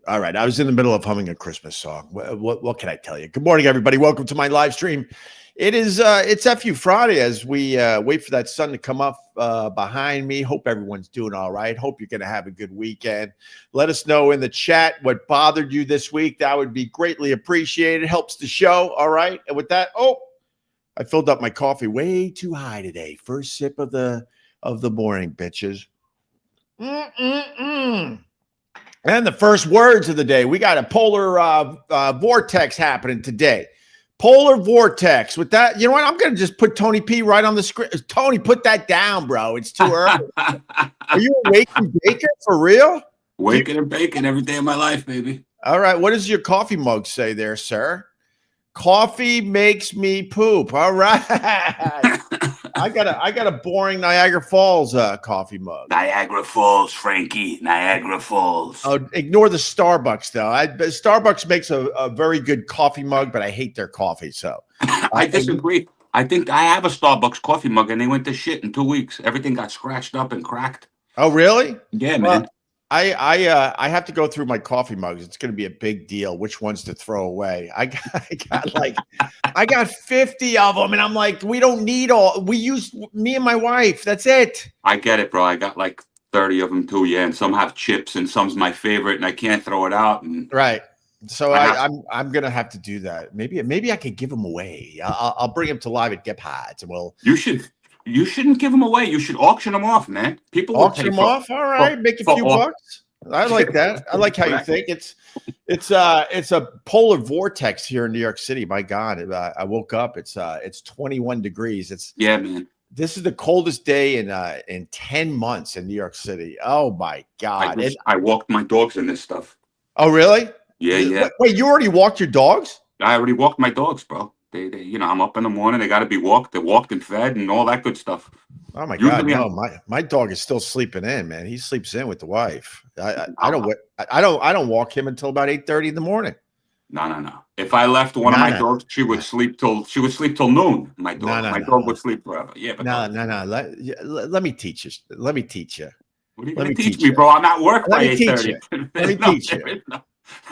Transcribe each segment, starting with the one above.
All right, I was in the middle of humming a Christmas song. What can I tell you? Good morning, everybody. Welcome to my live stream. It's FU Friday as we wait for that sun to come up behind me. Hope everyone's doing all right. Hope you're going to have a good weekend. Let us know in the chat what bothered you this week. That would be greatly appreciated. Helps the show. All right. And with that, I filled up my coffee way too high today. First sip of the morning, bitches. And the first words of the day. We got a polar vortex happening today. Polar vortex. With that, you know what? I'm going to just put Tony P right on the screen. Tony, put that down, bro. It's too early. Are you awake and baking for real? Waking and baking every day of my life, baby. All right. What does your coffee mug say there, sir? Coffee makes me poop. All right. I got a boring Niagara Falls coffee mug. Niagara Falls, Frankie. Niagara Falls. Oh, ignore the Starbucks though. Starbucks makes a very good coffee mug, but I hate their coffee. So I disagree. I think I have a Starbucks coffee mug, and they went to shit in 2 weeks. Everything got scratched up and cracked. Oh, really? Yeah, man. I have to go through my coffee mugs. It's going to be a big deal. Which ones to throw away? I got 50 of them, and I'm like, we don't need all. We use me and my wife. That's it. I get it, bro. I got like 30 of them too. Yeah, and some have chips, and some's my favorite, and I can't throw it out. And right. So I'm gonna have to do that. Maybe I could give them away. I'll bring them to live at Gephardt, and we'll. You shouldn't give them away. You should auction them off, man. People auction them off. All right, make a few bucks. I like that. I like how you think. It's a polar vortex here in New York City. My God, I woke up. It's 21 degrees. Yeah, man. This is the coldest day in 10 months in New York City. Oh my God! I walked my dogs in this stuff. Oh really? Yeah. Wait, you already walked your dogs? I already walked my dogs, bro. They I'm up in the morning. They got to be walked. They're walked and fed and all that good stuff. Oh my God! No, my dog is still sleeping in, man. He sleeps in with the wife. I don't walk him until about 8:30 in the morning. No. If I left one of my dogs, she would sleep till noon. My dog would sleep forever. Yeah, but no. Let me teach you. Let me teach you. What are you going to teach me, bro? I'm at work by 8:30. Let me teach you.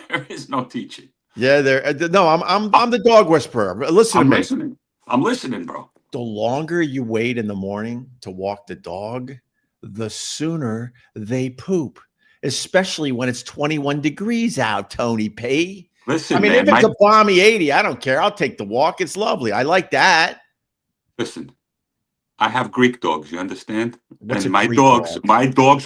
There is no teaching. Yeah, I'm the dog whisperer. Listen to me. I'm listening, bro. The longer you wait in the morning to walk the dog, the sooner they poop, especially when it's 21 degrees out, Tony P. Listen, I mean, if it's a balmy 80, I don't care. I'll take the walk. It's lovely. I like that. Listen, I have Greek dogs. You understand? What's and my dogs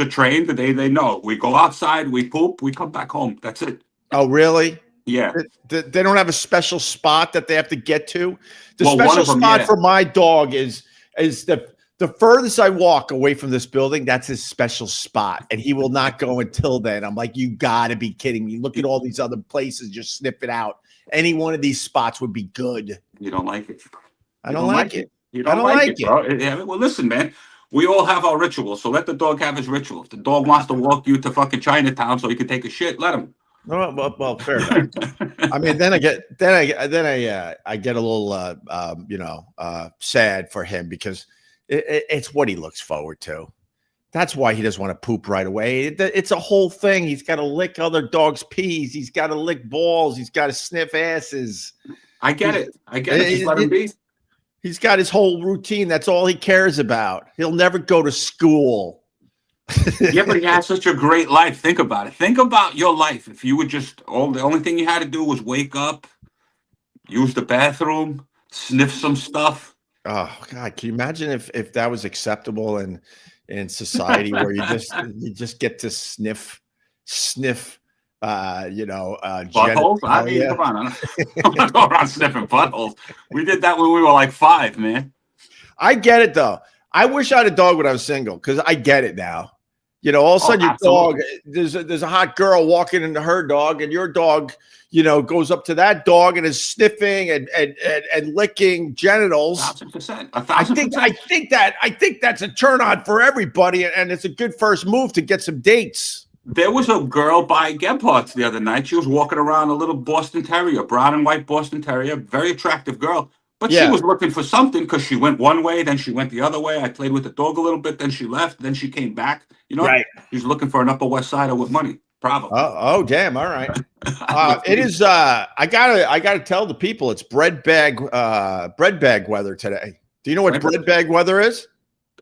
are trained. They know. We go outside, we poop, we come back home. That's it. Oh, really? Yeah. They don't have a special spot that they have to get to. The special spot for my dog is the furthest I walk away from this building, that's his special spot. And he will not go until then. I'm like, you got to be kidding me. Look at all these other places. Just snip it out. Any one of these spots would be good. You don't like it. I don't like it. You don't like it, bro. Yeah, well, listen, man. We all have our rituals. So let the dog have his ritual. If the dog wants to walk you to fucking Chinatown so he can take a shit, let him. No, well, fair enough. I mean, then I get a little, sad for him because it's what he looks forward to. That's why he doesn't want to poop right away. It's a whole thing. He's got to lick other dogs' pees. He's got to lick balls. He's got to sniff asses. I get it. Just let him be. He's got his whole routine. That's all he cares about. He'll never go to school. Yeah, but he has such a great life. Think about it. Think about your life. If you would the only thing you had to do was wake up, use the bathroom, sniff some stuff. Oh God, can you imagine if that was acceptable in society where you just get to sniff buttholes? I mean, come on. I'm not going around sniffing buttholes. We did that when we were like 5, man. I get it though. I wish I had a dog when I was single because I get it now. You know, all of a sudden your dog, there's a hot girl walking into her dog, and your dog, goes up to that dog and is sniffing and licking genitals. 1,000%. I think that's a turn on for everybody, and it's a good first move to get some dates. There was a girl by Gephardt the other night. She was walking around a little Boston Terrier, brown and white Boston Terrier, very attractive girl. But she was looking for something because she went one way, then she went the other way. I played with the dog a little bit, then she left, then she came back. You know, she's looking for an Upper West Sider with money, probably. Oh, damn! All right. It is. I gotta tell the people it's bread bag weather today. Do you know what bread bag weather is?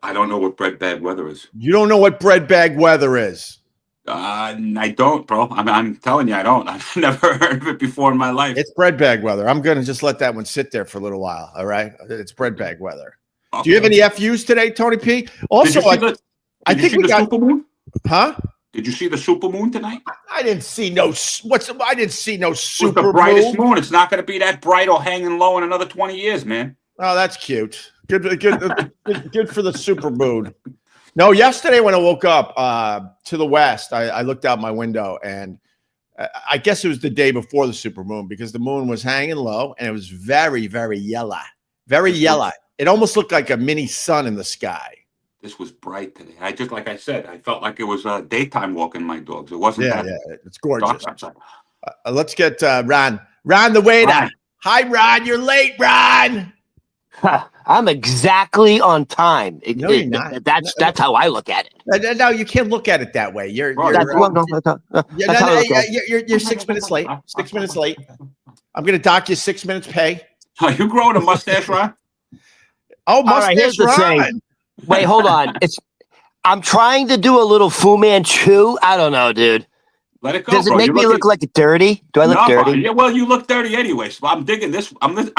I don't know what bread bag weather is. You don't know what bread bag weather is? I don't, bro. I'm telling you, I don't. I've never heard of it before in my life. It's bread bag weather. I'm going to just let that one sit there for a little while. All right. It's bread bag weather. Okay. Do you have any FUs today, Tony P? Also, I think we got super moon. Huh? Did you see the super moon tonight? I didn't see no. I didn't see no super moon. The brightest moon. It's not going to be that bright or hanging low in another 20 years, man. Oh, that's cute. Good for the super moon. No, yesterday when I woke up to the west, I looked out my window, and I guess it was the day before the super moon because the moon was hanging low and it was very, very yellow. Very yellow. It almost looked like a mini sun in the sky. This was bright today. Like I said, I felt like it was daytime walking my dogs. It wasn't that. Yeah, it's gorgeous. Let's get Ron. Ron the waiter. Ron. Hi, Ron. You're late, Ron. I'm exactly on time. No, you're not. That's how I look at it. No, you can't look at it that way. You're 6 minutes late. 6 minutes late. I'm going to dock you 6 minutes pay. Are you growing a mustache, Ron? Oh, mustache. All right, here's the thing. Wait, hold on. I'm trying to do a little Fu Manchu. I don't know, dude. Let it go. Does it make me look like dirty? Do I look dirty? Yeah, well, you look dirty anyway. So I'm digging this.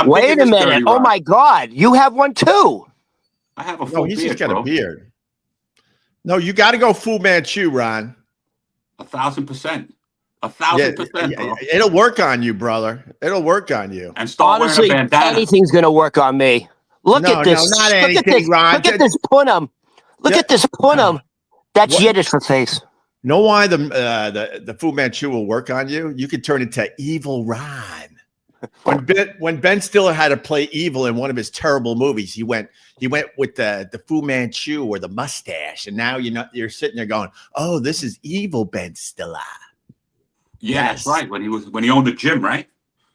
Wait a minute. Oh my God, you have one too. I have a full beard. He's just got a beard. No, you got to go Fu Manchu, Ron. 1,000%. 1,000%, bro. It'll work on you, brother. It'll work on you. And start honestly, wearing a bandana. Anything's gonna work on me. Look at this. No, not anything, Ron. Look at this punum. Look at this punum. That's Yiddish for face. Know why the Fu Manchu will work on you? You could turn into evil Ron. When Ben Stiller had to play evil in one of his terrible movies, he went with the Fu Manchu or the mustache, and now you're sitting there going, "Oh, this is evil Ben Stiller." Yeah, that's right. When he owned the gym, right?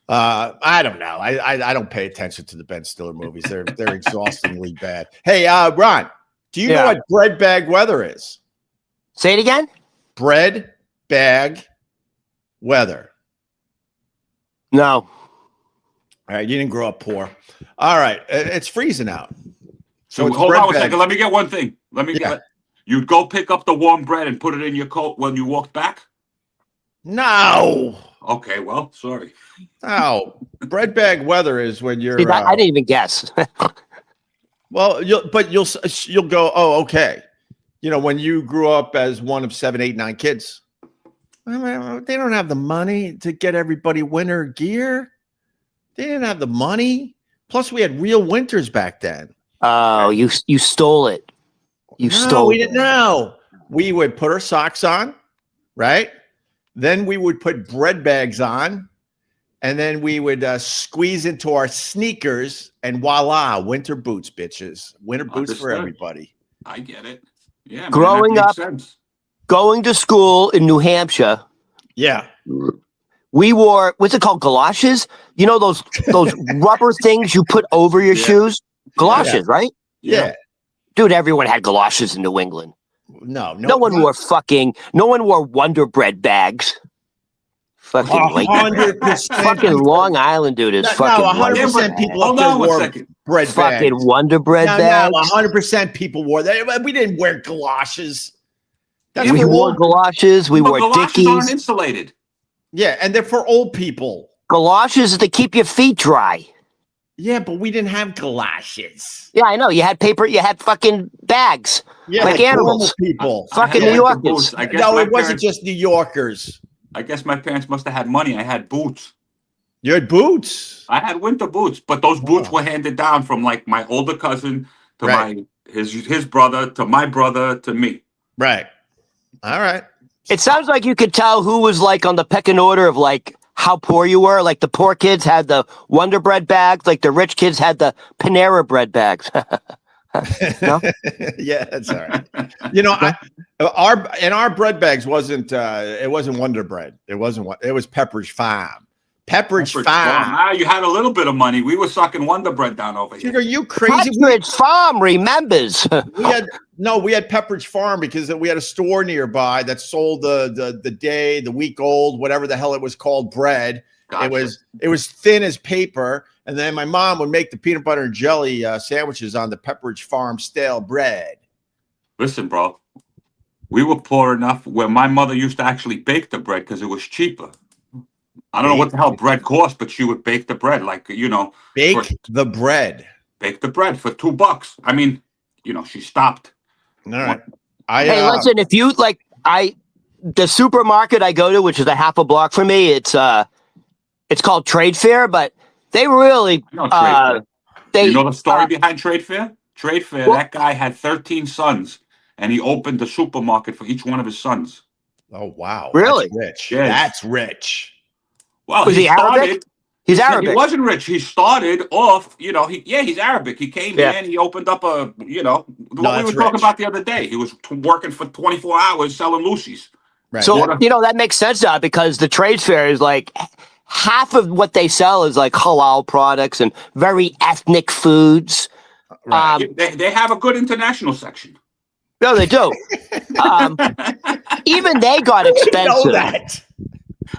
I don't know. I don't pay attention to the Ben Stiller movies. They're exhaustingly bad. Hey, Ron, do you know what bread bag weather is? Say it again. Bread bag weather. No. All right, you didn't grow up poor. All right, it's freezing out. So hold on a second. Let me get one thing. You'd go pick up the warm bread and put it in your coat when you walked back? No. Okay, well, sorry. No, bread bag weather is when you're. I didn't even guess. Well, you'll go. Oh, okay. You know, when you grew up as one of 7, 8, 9 kids, they don't have the money to get everybody winter gear. They didn't have the money. Plus, we had real winters back then. Oh, you stole it. We didn't know. We would put our socks on, right? Then we would put bread bags on, and then we would squeeze into our sneakers, and voila, winter boots, bitches. Winter boots for everybody. I get it. Yeah. Growing up, going to school in New Hampshire. Yeah. We wore, what's it called? Galoshes? You know, those rubber things you put over your shoes? Galoshes, right? Yeah. Dude, everyone had galoshes in New England. No one wore Wonder Bread bags. Fucking 100%. Fucking Long Island, dude, is fucking 100% people. Hold on one second. Bread fucking bags. Wonder Bread bags. 100% people wore that. We didn't wear galoshes. We wore galoshes. We wore Dickies. Aren't insulated. Yeah, and they're for old people. Galoshes is to keep your feet dry. Yeah, but we didn't have galoshes. Yeah, I know. You had paper. You had fucking bags. Yeah, like animals. People. Fucking New Yorkers. No, it wasn't just New Yorkers. I guess my parents must have had money. I had boots. You had boots? I had winter boots, but those boots were handed down from like my older cousin to his brother to my brother to me. Right. All right. It sounds like you could tell who was like on the pecking order of like how poor you were. Like the poor kids had the Wonder Bread bags, like the rich kids had the Panera Bread bags. No? Yeah, that's all right. You know, our bread bags wasn't it wasn't Wonder Bread. It was Pepperidge Farm. Pepperidge Farm. Farm. Now you had a little bit of money. We were sucking Wonder Bread down over here. Dude, are you crazy? Pepperidge Farm remembers. We had Pepperidge Farm because we had a store nearby that sold the day, the week old, whatever the hell it was called, bread. Gotcha. It was thin as paper, and then my mom would make the peanut butter and jelly sandwiches on the Pepperidge Farm stale bread. Listen, bro, we were poor enough where my mother used to actually bake the bread because it was cheaper. I don't know what the hell bread cost, but she would bake the bread, like, you know. Bake the bread for $2. I mean, you know, she stopped. All right. Hey, listen, if you like, the supermarket I go to, which is a half a block from me, it's called Trade Fair, but they really, You know the story behind Trade Fair? Trade Fair, that guy had 13 sons, and he opened the supermarket for each one of his sons. Oh, wow. Really? That's rich. Yes. That's rich. Well, Was he Arabic? He's Arabic. He wasn't rich. He started off, you know, he's Arabic. He came here and he opened up what we were talking about the other day. He was working for 24 hours selling Lucy's. Right. So, that makes sense now because the trade fair is like half of what they sell is like halal products and very ethnic foods. Right. They have a good international section. No, they do. Even they got expensive. I know that.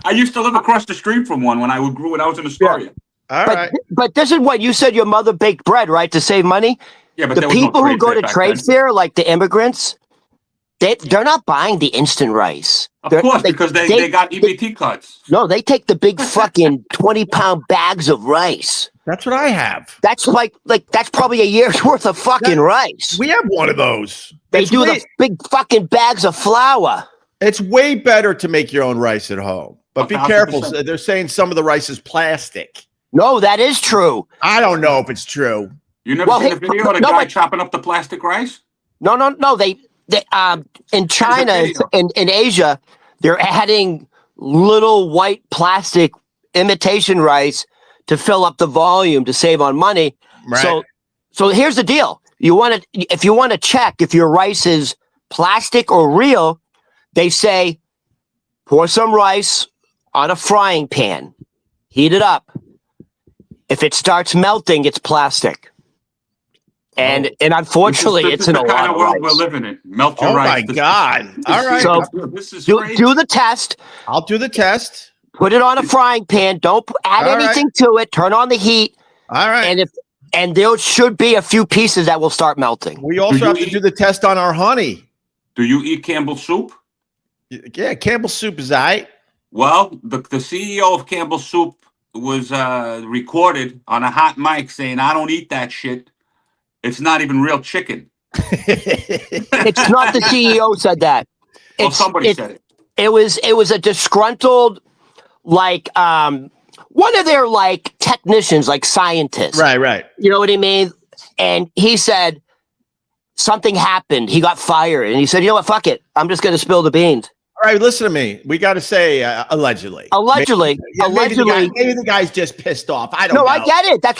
I used to live across the street from one when I was in Astoria. All right. But this is what you said. Your mother baked bread, right, to save money. Yeah, but the there was people no who go to trade fair, like the immigrants, they're not buying the instant rice. Of course, because they got EBT cards. No, they take the big fucking 20-pound bags of rice. That's what I have. That's like that's probably a year's worth of fucking rice. We have one of those. They do the big fucking bags of flour. It's way better to make your own rice at home. But be 1,000%. careful. They're saying some of the rice is plastic. No, that is true. I don't know if it's true. You never seen the video of the guy chopping up the plastic rice? No. They in China and in Asia, they're adding little white plastic imitation rice to fill up the volume to save on money. Right. So here's the deal. If you want to check if your rice is plastic or real, they say pour some rice on a frying pan, heat it up. If it starts melting, it's plastic. And unfortunately, it's in a lot of rice. This is the kind of world we're living in. Melt your rice. Oh, my God. All right. So this is do the test. I'll do the test. Put it on a frying pan. Don't add anything to it. Turn on the heat. All right. And there should be a few pieces that will start melting. We also have to do the test on our honey. Do you eat Campbell's soup? Yeah, Campbell's soup is all right. Well, the CEO of Campbell's Soup was recorded on a hot mic saying, "I don't eat that shit. It's not even real chicken." It's not the CEO said that. Well, somebody said it. It was a disgruntled, one of their technicians, scientists. Right. You know what I mean? And he said something happened. He got fired, and he said, "You know what? Fuck it. I'm just going to spill the beans." All right, listen to me. We got to say allegedly. Allegedly. Maybe the guy's just pissed off. I don't know. No, I get it. That's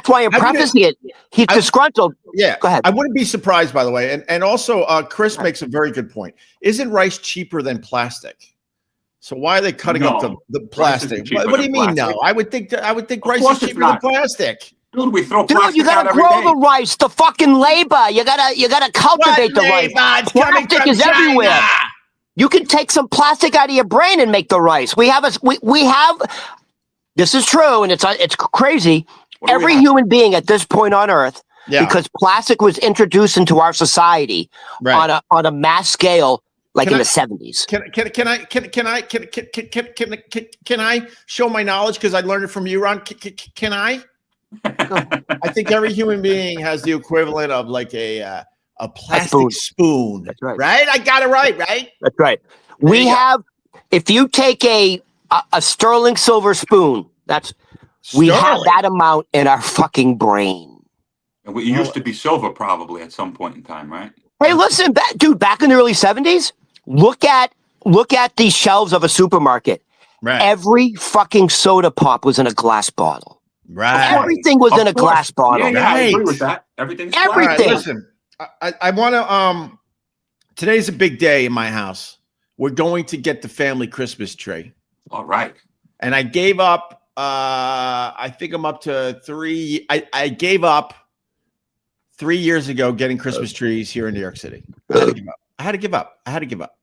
why I'm prefacing it. He's disgruntled. Yeah. Go ahead. I wouldn't be surprised, by the way. And also, Chris makes a very good point. Isn't rice cheaper than plastic? So why are they cutting up the plastic? What do you mean? No, I would think rice is cheaper than plastic. Dude, we throw plastic you gotta out every grow day. the rice, the fucking labor. You gotta cultivate the rice. Plastic is everywhere. You can take some plastic out of your brain and make the rice. We have this is true, and it's crazy. Every human being at this point on Earth, because plastic was introduced into our society on a mass scale, in the 70s. Can I show my knowledge because I learned it from you, Ron? Can I? I think every human being has the equivalent of a plastic spoon. That's right. Right? I got it right? That's right. If you take a sterling silver spoon, we have that amount in our fucking brain. And it used to be silver probably at some point in time, right? Hey, listen, dude, back in the early 70s, look at the shelves of a supermarket. Right. Every fucking soda pop was in a glass bottle. Right. Everything was in a glass bottle. Yeah, I agree with that. Everything. All right, listen. I want to today's a big day in my house. We're going to get the family Christmas tree. All right. And I gave up I think I'm up to 3. I gave up 3 years ago getting Christmas trees here in New York City. I had to give up.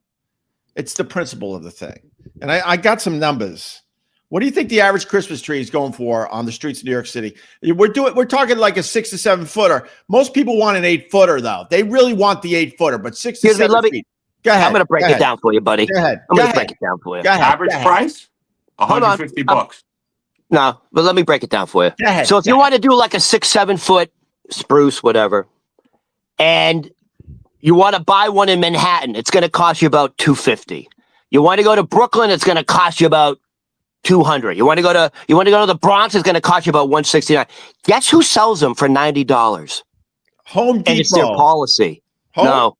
It's the principle of the thing. And I got some numbers. What do you think the average Christmas tree is going for on the streets of New York City? We're talking like a 6 to 7 footer. Most people want an 8 footer though. They really want the 8 footer, but 6 to 7 feet. Go ahead. I'm going to break it down for you, buddy. Go ahead. I'm going to break it down for you. Average price? $150. No, but let me break it down for you. Go ahead. So if you want to do like a 6-7 foot spruce, whatever, and you want to buy one in Manhattan, it's going to cost you about $250. You want to go to Brooklyn, it's going to cost you about $200. You want to go to the Bronx, it's going to cost you about $169. Guess who sells them for $90? Home Depot. And it's their policy. No,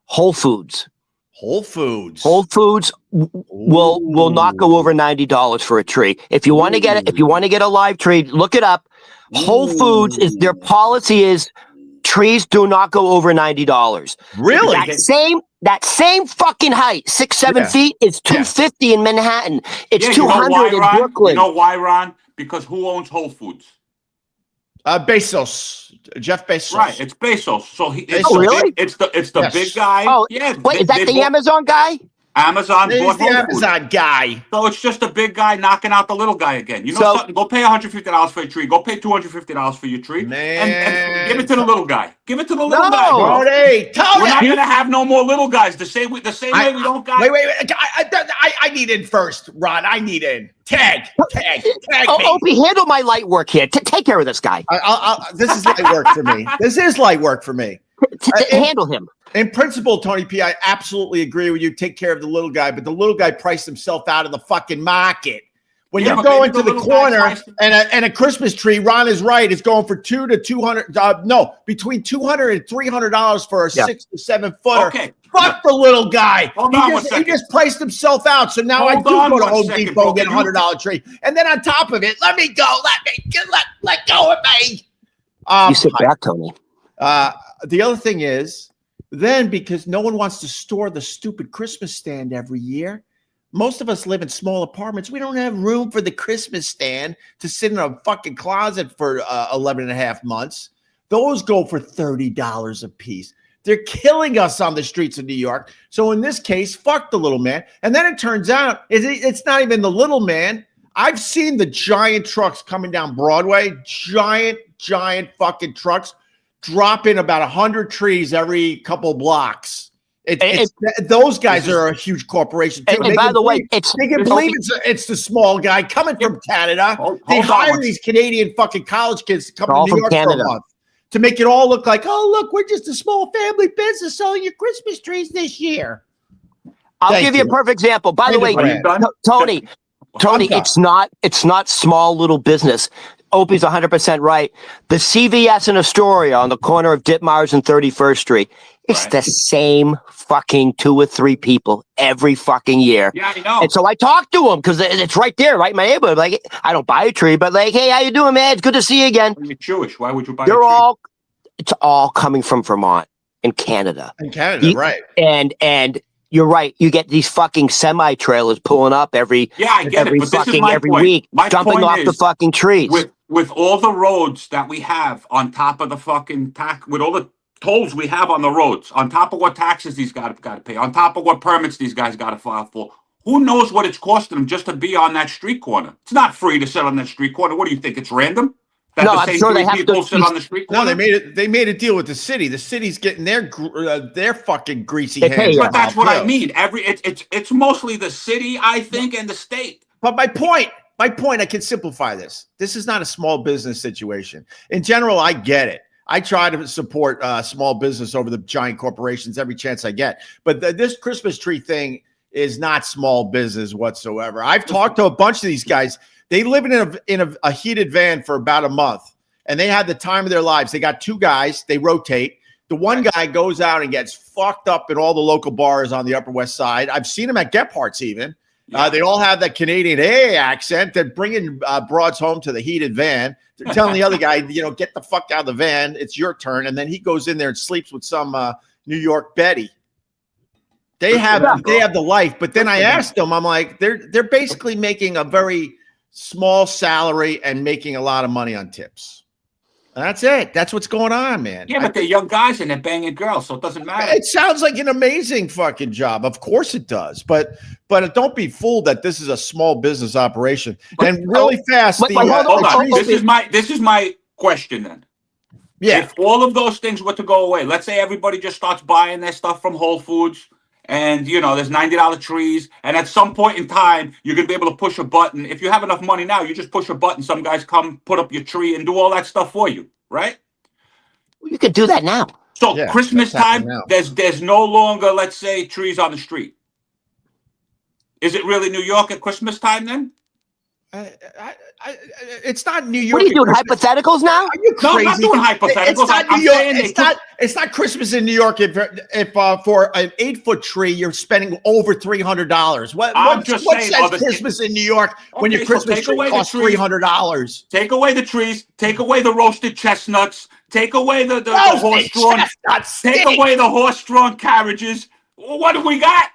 Whole Foods. Whole Foods will not go over $90 for a tree. If you want to get it, if you want to get a live tree, look it up. Whole Foods is their policy is trees do not go over $90. Really? That same fucking height, 6-7 feet, is $250 in Manhattan. It's $200 in Brooklyn. You know why, Ron? Because who owns Whole Foods? Bezos, Jeff Bezos. Right, it's Bezos. So really? It's the big guy. Oh, yeah. Wait, is that the Amazon guy? Amazon bought the Whole Foods. Amazon guy. So it's just a big guy knocking out the little guy again. You know something? Go pay $150 for a tree. Go pay $250 for your tree. Man. And give it to the little guy. Give it to the little guy. Bro. We're not going to have no more little guys. The same way we don't got. Wait. I need in first, Ron. I need in. Tag me. Opie, handle my light work here. Take care of this guy. This is light work for me. This is light work for me. Handle him. In principle, Tony P, I absolutely agree with you. Take care of the little guy, but the little guy priced himself out of the fucking market. When you go into the corner and a Christmas tree, Ron is right. It's going for between $200 and $300 for a 6 to 7 footer. Okay. Fuck the little guy. He just priced himself out. So now I do go to Home Depot and get a $100 tree. And then on top of it, let go of me. You sit back, Tony. The other thing is, then because no one wants to store the stupid Christmas stand every year, most of us live in small apartments. We don't have room for the Christmas stand to sit in a fucking closet for 11 and a half months. Those go for $30 a piece. They're killing us on the streets of New York. So in this case, fuck the little man. And then it turns out it's not even the little man. I've seen the giant trucks coming down Broadway, giant fucking trucks, dropping about 100 trees every couple blocks. Those guys are a huge corporation too. And by the way, they can believe it's the small guy coming from Canada. They hire these Canadian fucking college kids to come to New York for a month to make it all look like, oh look, we're just a small family business selling you Christmas trees this year. I'll give you a perfect example. By the way, Tony, it's not small little business. Opie's 100% right. The CVS in Astoria on the corner of Ditmars and 31st Street, it's the same fucking 2 or 3 people every fucking year. Yeah, I know. And so I talk to them because it's right there, right in my neighborhood. Like, I don't buy a tree, but like, hey, how you doing, man? It's good to see you again. You're Jewish. Why would you buy a tree? It's all coming from Vermont and Canada. Right. And you're right. You get these fucking semi-trailers pulling up every week, dumping off the fucking trees. With all the roads that we have on top of the fucking with all the tolls we have on the roads, on top of what taxes these guys got to pay, on top of what permits these guys got to file for, who knows what it's costing them just to be on that street corner? It's not free to sit on that street corner. What do you think? It's random? No, I'm sure they have to sit on the street corner? No, they made a deal with the city. The city's getting their fucking greasy hands. But that's what I mean. It's mostly the city, I think, and the state. But my point, I can simplify this. This is not a small business situation. In general, I get it. I try to support small business over the giant corporations every chance I get. But this Christmas tree thing is not small business whatsoever. I've talked to a bunch of these guys. They live in a heated van for about a month, and they had the time of their lives. They got 2 guys. They rotate. The one guy goes out and gets fucked up in all the local bars on the Upper West Side. I've seen him at Gephardt's even. They all have that Canadian accent. They're bringing broads home to the heated van. They're telling the other guy, get the fuck out of the van. It's your turn. And then he goes in there and sleeps with some New York Betty. They have the life. But then I asked them, I'm like, they're basically making a very small salary and making a lot of money on tips. That's it. That's what's going on, man. Yeah, but they're young guys and they're banging girls, so it doesn't matter. It sounds like an amazing fucking job. Of course it does. But don't be fooled that this is a small business operation. And really fast. Hold on. This is my question then. Yeah. If all of those things were to go away, let's say everybody just starts buying their stuff from Whole Foods, and there's $90 trees, and at some point in time you're gonna be able to push a button. If you have enough money now, you just push a button, some guys come put up your tree and do all that stuff for you, right? You could do that now. So Christmas time, there's no longer, let's say, trees on the street. Is it really New York at Christmas time then? It's not New York. What are you doing? Hypotheticals now? Are you crazy? No, I'm not doing hypotheticals. It's not New York. It's not Christmas in New York if for an 8-foot tree you're spending over $300. What says Christmas in New York when your Christmas tree costs $300? Take away the trees. Take away the roasted chestnuts. Take away the horse-drawn. Take away the horse-drawn carriages. What do we got?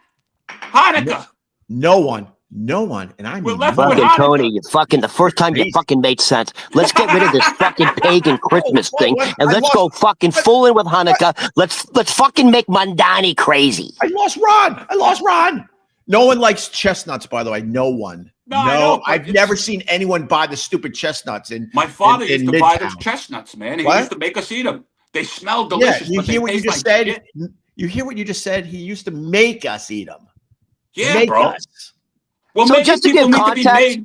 Hanukkah. No one. And I mean, fucking Tony, the first time you fucking made sense. Let's get rid of this fucking pagan Christmas thing, and let's go fucking full in with Hanukkah. Let's fucking make Mandani crazy. I lost Ron. No one likes chestnuts, by the way. No one. No, I've never seen anyone buy the stupid chestnuts. My father used to buy those chestnuts, man. He used to make us eat them. They smell delicious. Yeah, you hear what you just said? Shit. You hear what you just said? He used to make us eat them. Yeah, bro. Well, so just to give context,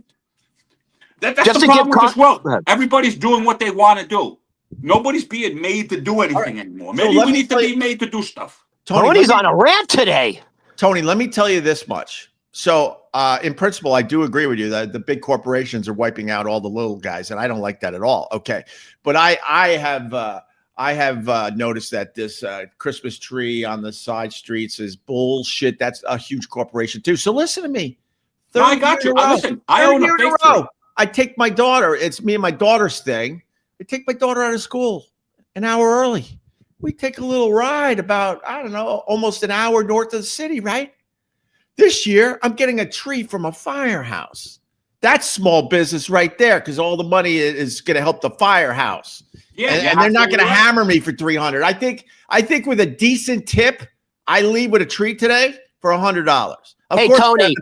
that's the problem with this world. Everybody's doing what they want to do. Nobody's being made to do anything anymore. Maybe we need to be made to do stuff. Tony's on a rant today. Tony, let me tell you this much. So, in principle, I do agree with you that the big corporations are wiping out all the little guys, and I don't like that at all. Okay, but I have noticed that this Christmas tree on the side streets is bullshit. That's a huge corporation too. So listen to me. No, I got you. Listen, I own a fake tree. I take my daughter. It's me and my daughter's thing. I take my daughter out of school an hour early. We take a little ride about, I don't know, almost an hour north of the city, right? This year, I'm getting a tree from a firehouse. That's small business right there because all the money is going to help the firehouse. Yeah, and they're not going to hammer me for $300. I think with a decent tip, I leave with a tree today for $100. Hey, Tony.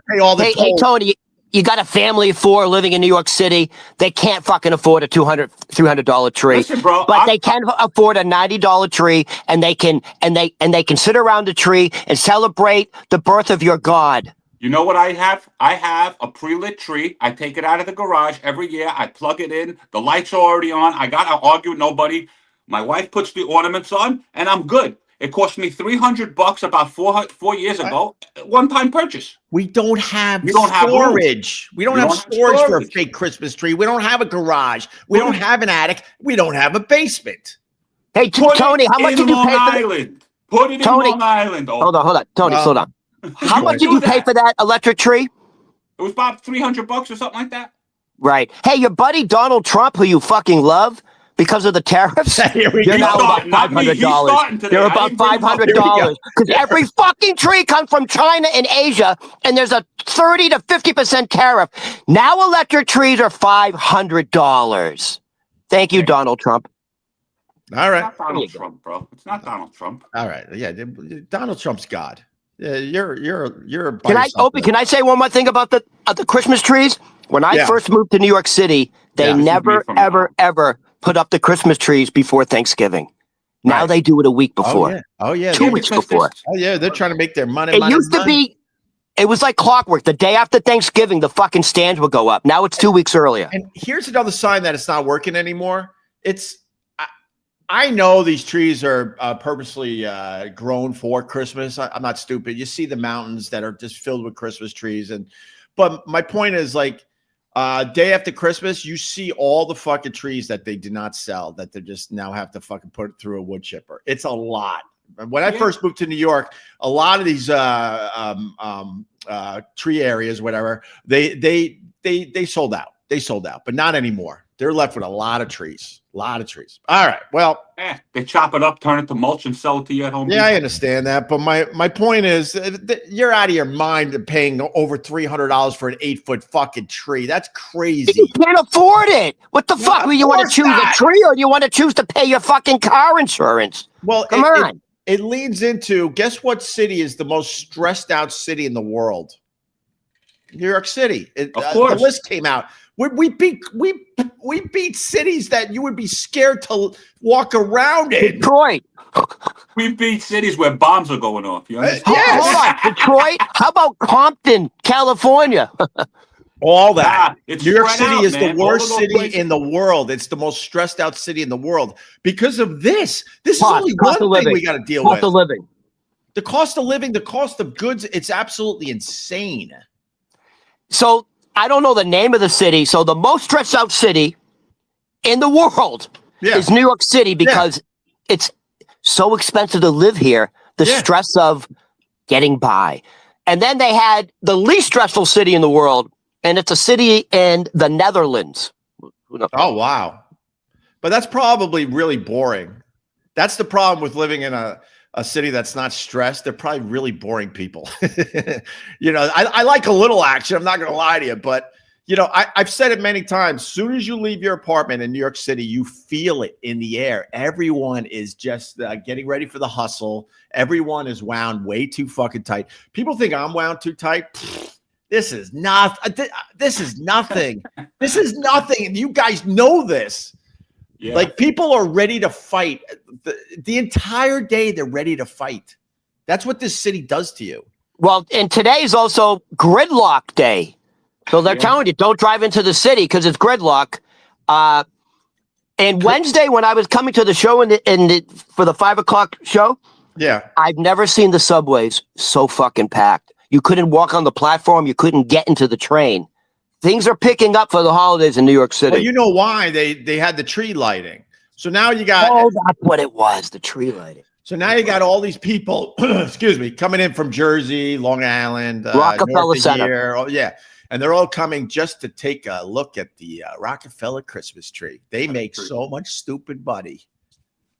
Hey, Tony, you got a family of 4 living in New York City. They can't fucking afford a $300 tree. Listen, bro, but they can afford a $90 tree, and they can sit around the tree and celebrate the birth of your God. You know what I have? I have a pre-lit tree. I take it out of the garage every year. I plug it in. The lights are already on. I got to argue with nobody. My wife puts the ornaments on, and I'm good. It cost me $300 about 4 years ago. One-time purchase. We don't have storage. We don't have storage for a fake Christmas tree. We don't have a garage. We don't have an attic. We don't have a basement. Hey, Tony, how much did you pay for that? Put it in Long Island. Hold on. Tony, slow down. How much did you pay for that electric tree? It was about $300 or something like that. Right. Hey, your buddy Donald Trump, who you fucking love, because of the tariffs, you're now about $500. They're about $500 because every fucking tree comes from China and Asia, and there's a 30 to 50% tariff. Now electric trees are $500. Thank you, Donald Trump. All right, it's not Donald Trump, bro. It's not Donald Trump. All right, yeah, Donald Trump's God. Yeah, you're. Can I say one more thing about the Christmas trees? When I first moved to New York City, they never, ever put up the Christmas trees before Thanksgiving. Now they do it a week before. Oh yeah. 2 weeks before. Oh yeah, they're trying to make their money. It used to be, it was like clockwork. The day after Thanksgiving, the fucking stands would go up. Now it's 2 weeks earlier. And here's another sign that it's not working anymore. I know these trees are purposely grown for Christmas. I'm not stupid. You see the mountains that are just filled with Christmas trees, but my point is like. Day after Christmas, you see all the fucking trees that they did not sell that they just now have to fucking put through a wood chipper. It's a lot. When I first moved to New York, a lot of these tree areas, whatever, they sold out. They sold out, but not anymore. They're left with a lot of trees. A lot of trees. All right. Well, they chop it up, turn it to mulch, and sell it to you at home. Yeah, I understand that, but my point is, you're out of your mind paying over $300 for an 8-foot fucking tree. That's crazy. You can't afford it. What the fuck? You want to choose a tree, or you want to choose to pay your fucking car insurance? Well, come on. It leads into, guess what city is the most stressed out city in the world? New York City. Of course. The list came out. We beat cities that you would be scared to walk around in. Detroit. We beat cities where bombs are going off. You understand? Yes. Hold on. Detroit. How about Compton, California? All that. New York City is man. the worst city in the world. It's the most stressed out city in the world because of this. This is only one thing we got to deal with. Cost of living. The cost of living, the cost of goods, it's absolutely insane. So I don't know the name of the city. So the most stressed out city in the world is New York City because it's so expensive to live here. The stress of getting by. And then they had the least stressful city in the world, and it's a city in the Netherlands. Oh, wow. But that's probably really boring. That's the problem with living in a city that's not stressed. They're probably really boring people. You know, I like a little action. I'm not going to lie to you, but you know, I've said it many times. Soon as you leave your apartment in New York City, you feel it in the air. Everyone is just getting ready for the hustle. Everyone is wound way too fucking tight. People think I'm wound too tight. Pfft, this is not. This is nothing. This is nothing. And you guys know this. Yeah. Like people are ready to fight the entire day. They're ready to fight. That's what this city does to you. Well, and today is also gridlock day. So they're telling you, don't drive into the city because it's gridlock. And Wednesday, when I was coming to the show for the 5 o'clock show, I've never seen the subways so fucking packed. You couldn't walk on the platform. You couldn't get into the train. Things are picking up for the holidays in New York City. Well, you know why? They had the tree lighting. So now you got... Oh, that's what it was, the tree lighting. So now you got all these people, excuse me, coming in from Jersey, Long Island, Rockefeller Center. Here. Oh, yeah. And they're all coming just to take a look at the Rockefeller Christmas tree. They make so much stupid money.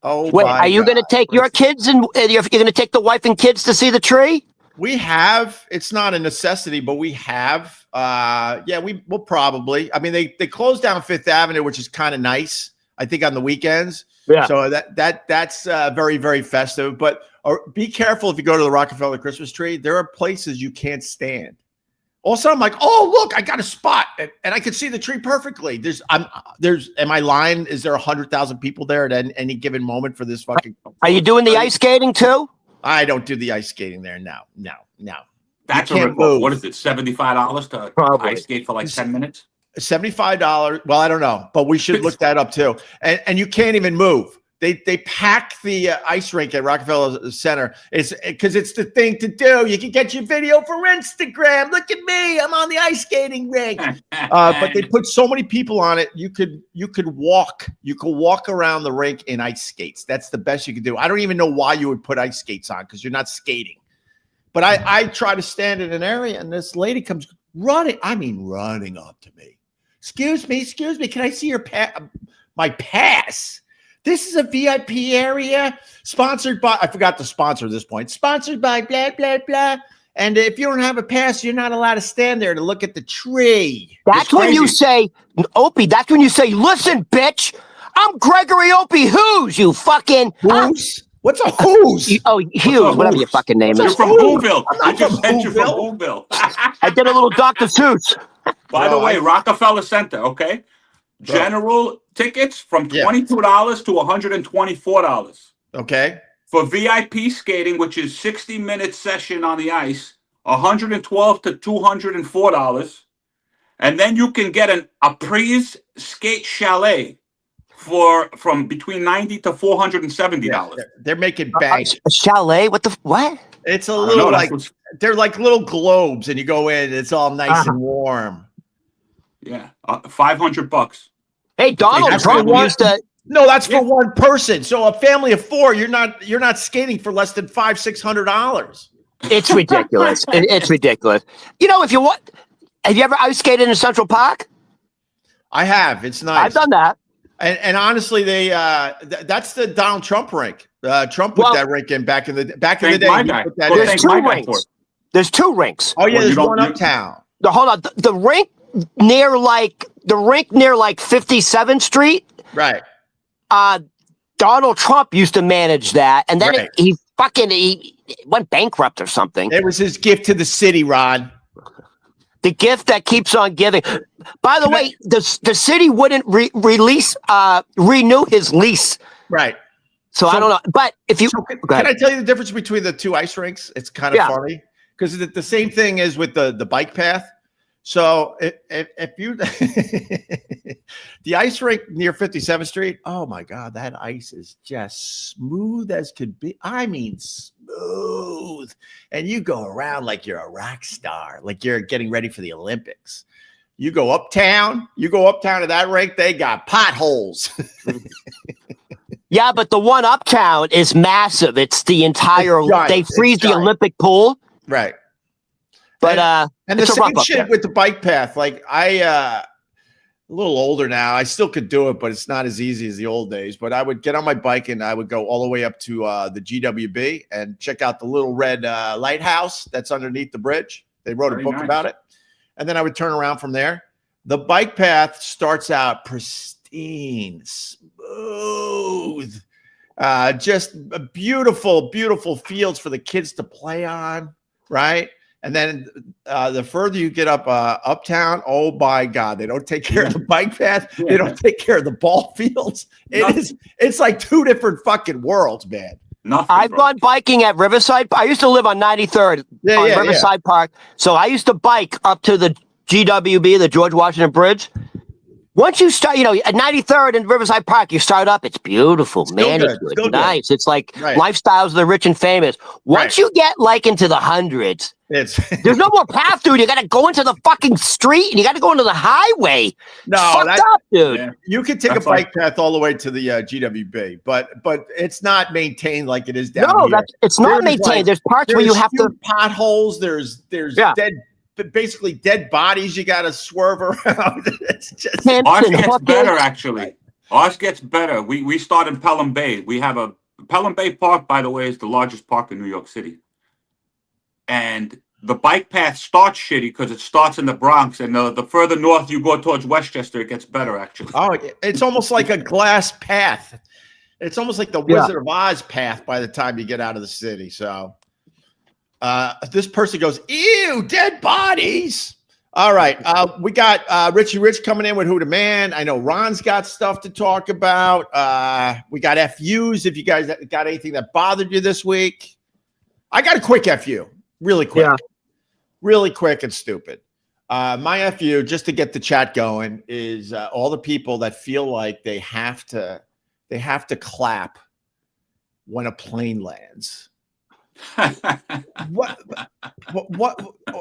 Oh, wait, are you going to take your kids and you're going to take the wife and kids to see the tree? We have. It's not a necessity, but we have. We'll probably. I mean, they closed down Fifth Avenue, which is kind of nice. I think on the weekends. Yeah. So that's very, very festive. But be careful if you go to the Rockefeller Christmas tree. There are places you can't stand. Also, I'm like, oh, look, I got a spot, and I can see the tree perfectly. Am I lying? Is there 100,000 people there at any given moment for this fucking? Are you doing the ice skating too? I don't do the ice skating there. No. That's a rip-off. What is it? $75 to ice skate for like 10 minutes? $75. Well, I don't know, but we should look that up too. And you can't even move. They pack the ice rink at Rockefeller Center. It's because it's the thing to do. You can get your video for Instagram. Look at me, I'm on the ice skating rink. But they put so many people on it. You could walk. You could walk around the rink in ice skates. That's the best you could do. I don't even know why you would put ice skates on because you're not skating. But I try to stand in an area, and this lady comes running. I mean, running up to me. Excuse me. Can I see your my pass? This is a VIP area sponsored by, I forgot the sponsor at this point, sponsored by blah, blah, blah. And if you don't have a pass, you're not allowed to stand there to look at the tree. That's when you say, Opie, that's when you say, listen, bitch, I'm Gregory Opie Hughes, you fucking. Who's? What's a who's? Hughes, whatever your fucking name is. You're from Whoville. You're from Whoville. I did a little Dr. Seuss. By the way, Rockefeller Center, okay? General tickets from $22 to $124. Okay. For VIP skating, which is 60-minute session on the ice, $112 to $204. And then you can get a Pries skate chalet from between $90 to $470. Yeah, they're making bank. A chalet? What? It's a little they're like little globes, and you go in. It's all nice and warm. Yeah, $500. Hey, Donald Trump used to. No, that's for one person. So a family of four, you're not skating for less than $500-600. It's ridiculous. It's ridiculous. You know, if you want, have you ever ice skated in Central Park? I have. It's nice. I've done that. And honestly, they that's the Donald Trump rink. Trump put that rink in back in the day. My He guy. put that Well, in. There's two rinks. There's two rinks. Oh yeah, Well, there's you don't- one you- uptown. Hold on. The rink near like 57th Street. Right. Donald Trump used to manage that, and then Right. he went bankrupt or something. It was his gift to the city, Ron. The gift that keeps on giving. By the way, the city wouldn't renew his lease. Right. So I don't know. But if you Can I tell you the difference between the two ice rinks? It's kind of funny because the same thing is with the bike path. So if you the ice rink near 57th Street, oh my God, that ice is just smooth as could be. I mean, smooth. And you go around like you're a rock star, like you're getting ready for the Olympics. You go uptown to that rink, they got potholes. Yeah, but the one uptown is massive. It's the entire. They freeze the Olympic pool. Right. But and the same shit with the bike path. Like a little older now. I still could do it, but it's not as easy as the old days. But I would get on my bike and I would go all the way up to the GWB and check out the little red lighthouse that's underneath the bridge. They wrote a book about it. And then I would turn around from there. The bike path starts out pristine, smooth, just beautiful, beautiful fields for the kids to play on, right? And then the further you get up uptown, oh my God, they don't take care of the bike path. They don't take care of the ball fields. It's like two different fucking worlds, man. I've gone biking at Riverside. I used to live on 93rd on Riverside Park. So I used to bike up to the GWB, the George Washington Bridge. Once you start, at 93rd and Riverside Park, you start up. It's beautiful, manicured, nice. It's like lifestyles of the rich and famous. Once you get like into the hundreds, there's no more path, dude. You got to go into the fucking street and you got to go into the highway. No, fucked up, dude. Yeah. You can take a bike path all the way to the GWB, but it's not maintained like it is down here. It's not maintained. There's parts where you have to potholes. There's basically dead bodies you got to swerve around. It's just ours gets better, actually. Ours gets better. We start in Pelham Bay. We have a Pelham Bay Park, by the way, is the largest park in New York City. And the bike path starts shitty because it starts in the Bronx, and the further north you go towards Westchester, it gets better, actually. Oh, it's almost like a glass path. It's almost like the Wizard of Oz path by the time you get out of the city. So this person goes, ew, dead bodies. All right. We got Richie Rich coming in with Who the Man. I know Ron's got stuff to talk about. We got FUs. If you guys got anything that bothered you this week. I got a quick FU. Really quick. Really quick and stupid. My FU, just to get the chat going, is all the people that feel like they have to clap when a plane lands. What?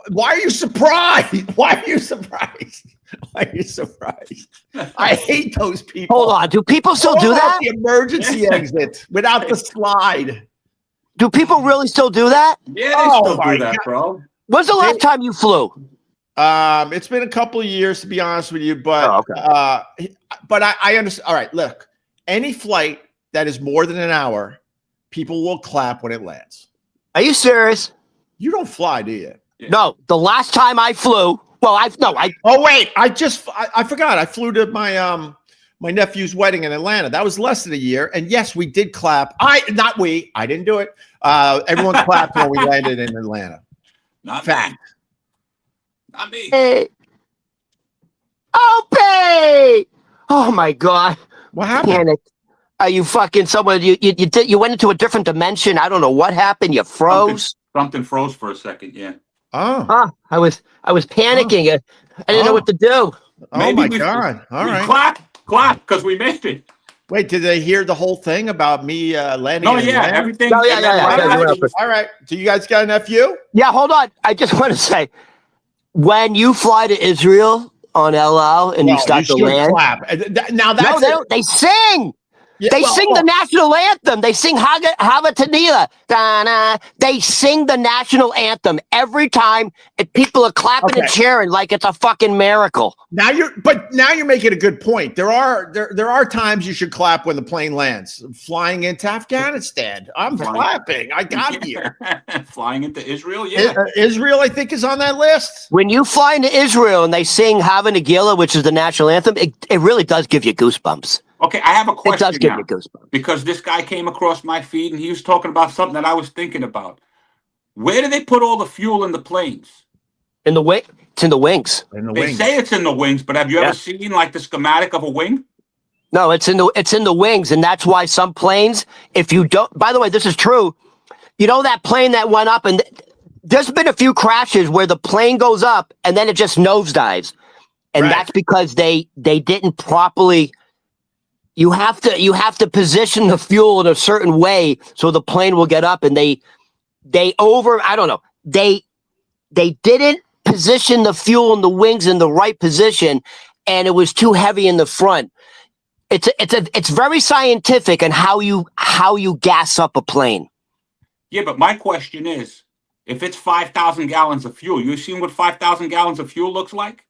Why are you surprised? Why are you surprised? Why are you surprised? I hate those people. Hold on. Do people still do that? The emergency exit without the slide. Do people really still do that? Yeah, they still do that, bro. When's the last time you flew? It's been a couple of years, to be honest with you, but but I understand. All right, look, any flight that is more than an hour, people will clap when it lands. Are you serious? You don't fly, do you? Yeah. No, the last time I flew, Oh wait, I forgot. I flew to my my nephew's wedding in Atlanta. That was less than a year, and yes, we did clap. I didn't do it. Everyone clapped when we landed in Atlanta. Not fact. Me. Not me. Hey. Opie! Oh my God! What happened? Panic. Are you fucking someone? You went into a different dimension. I don't know what happened. You froze. Something froze for a second. Yeah. Oh. I was panicking. I didn't know what to do. Oh my God! All right. Clap, because we made it. Wait, did they hear the whole thing about me landing? Oh yeah, everything. Oh, yeah. All right. Do you guys got an FU? Yeah, hold on. I just want to say, when you fly to Israel on El Al and you start to land, clap. Now that's they sing. Yeah, They sing the national anthem. They sing Havatanila. They sing the national anthem every time, and people are clapping and cheering like it's a fucking miracle. Now you're making a good point. There are times you should clap when the plane lands. Flying into Afghanistan, I'm clapping. I got here. Flying into Israel, yeah. Israel, I think, is on that list. When you fly into Israel and they sing Hava Nagila, which is the national anthem, it really does give you goosebumps. Okay, I have a question. It does give you goosebumps. Because this guy came across my feed and he was talking about something that I was thinking about. Where do they put all the fuel in the planes? In the wing. It's in the wings. They say it's in the wings, but have you ever seen like the schematic of a wing? No, it's in the wings, and that's why some planes, if you don't, by the way, this is true. You know that plane that went up, and there's been a few crashes where the plane goes up and then it just nosedives. And that's because they didn't properly. You have to position the fuel in a certain way so the plane will get up, and they didn't position the fuel in the wings in the right position, and it was too heavy in the front. It's very scientific on how you gas up a plane. Yeah, but my question is, if it's 5,000 gallons of fuel, you seen what 5,000 gallons of fuel looks like?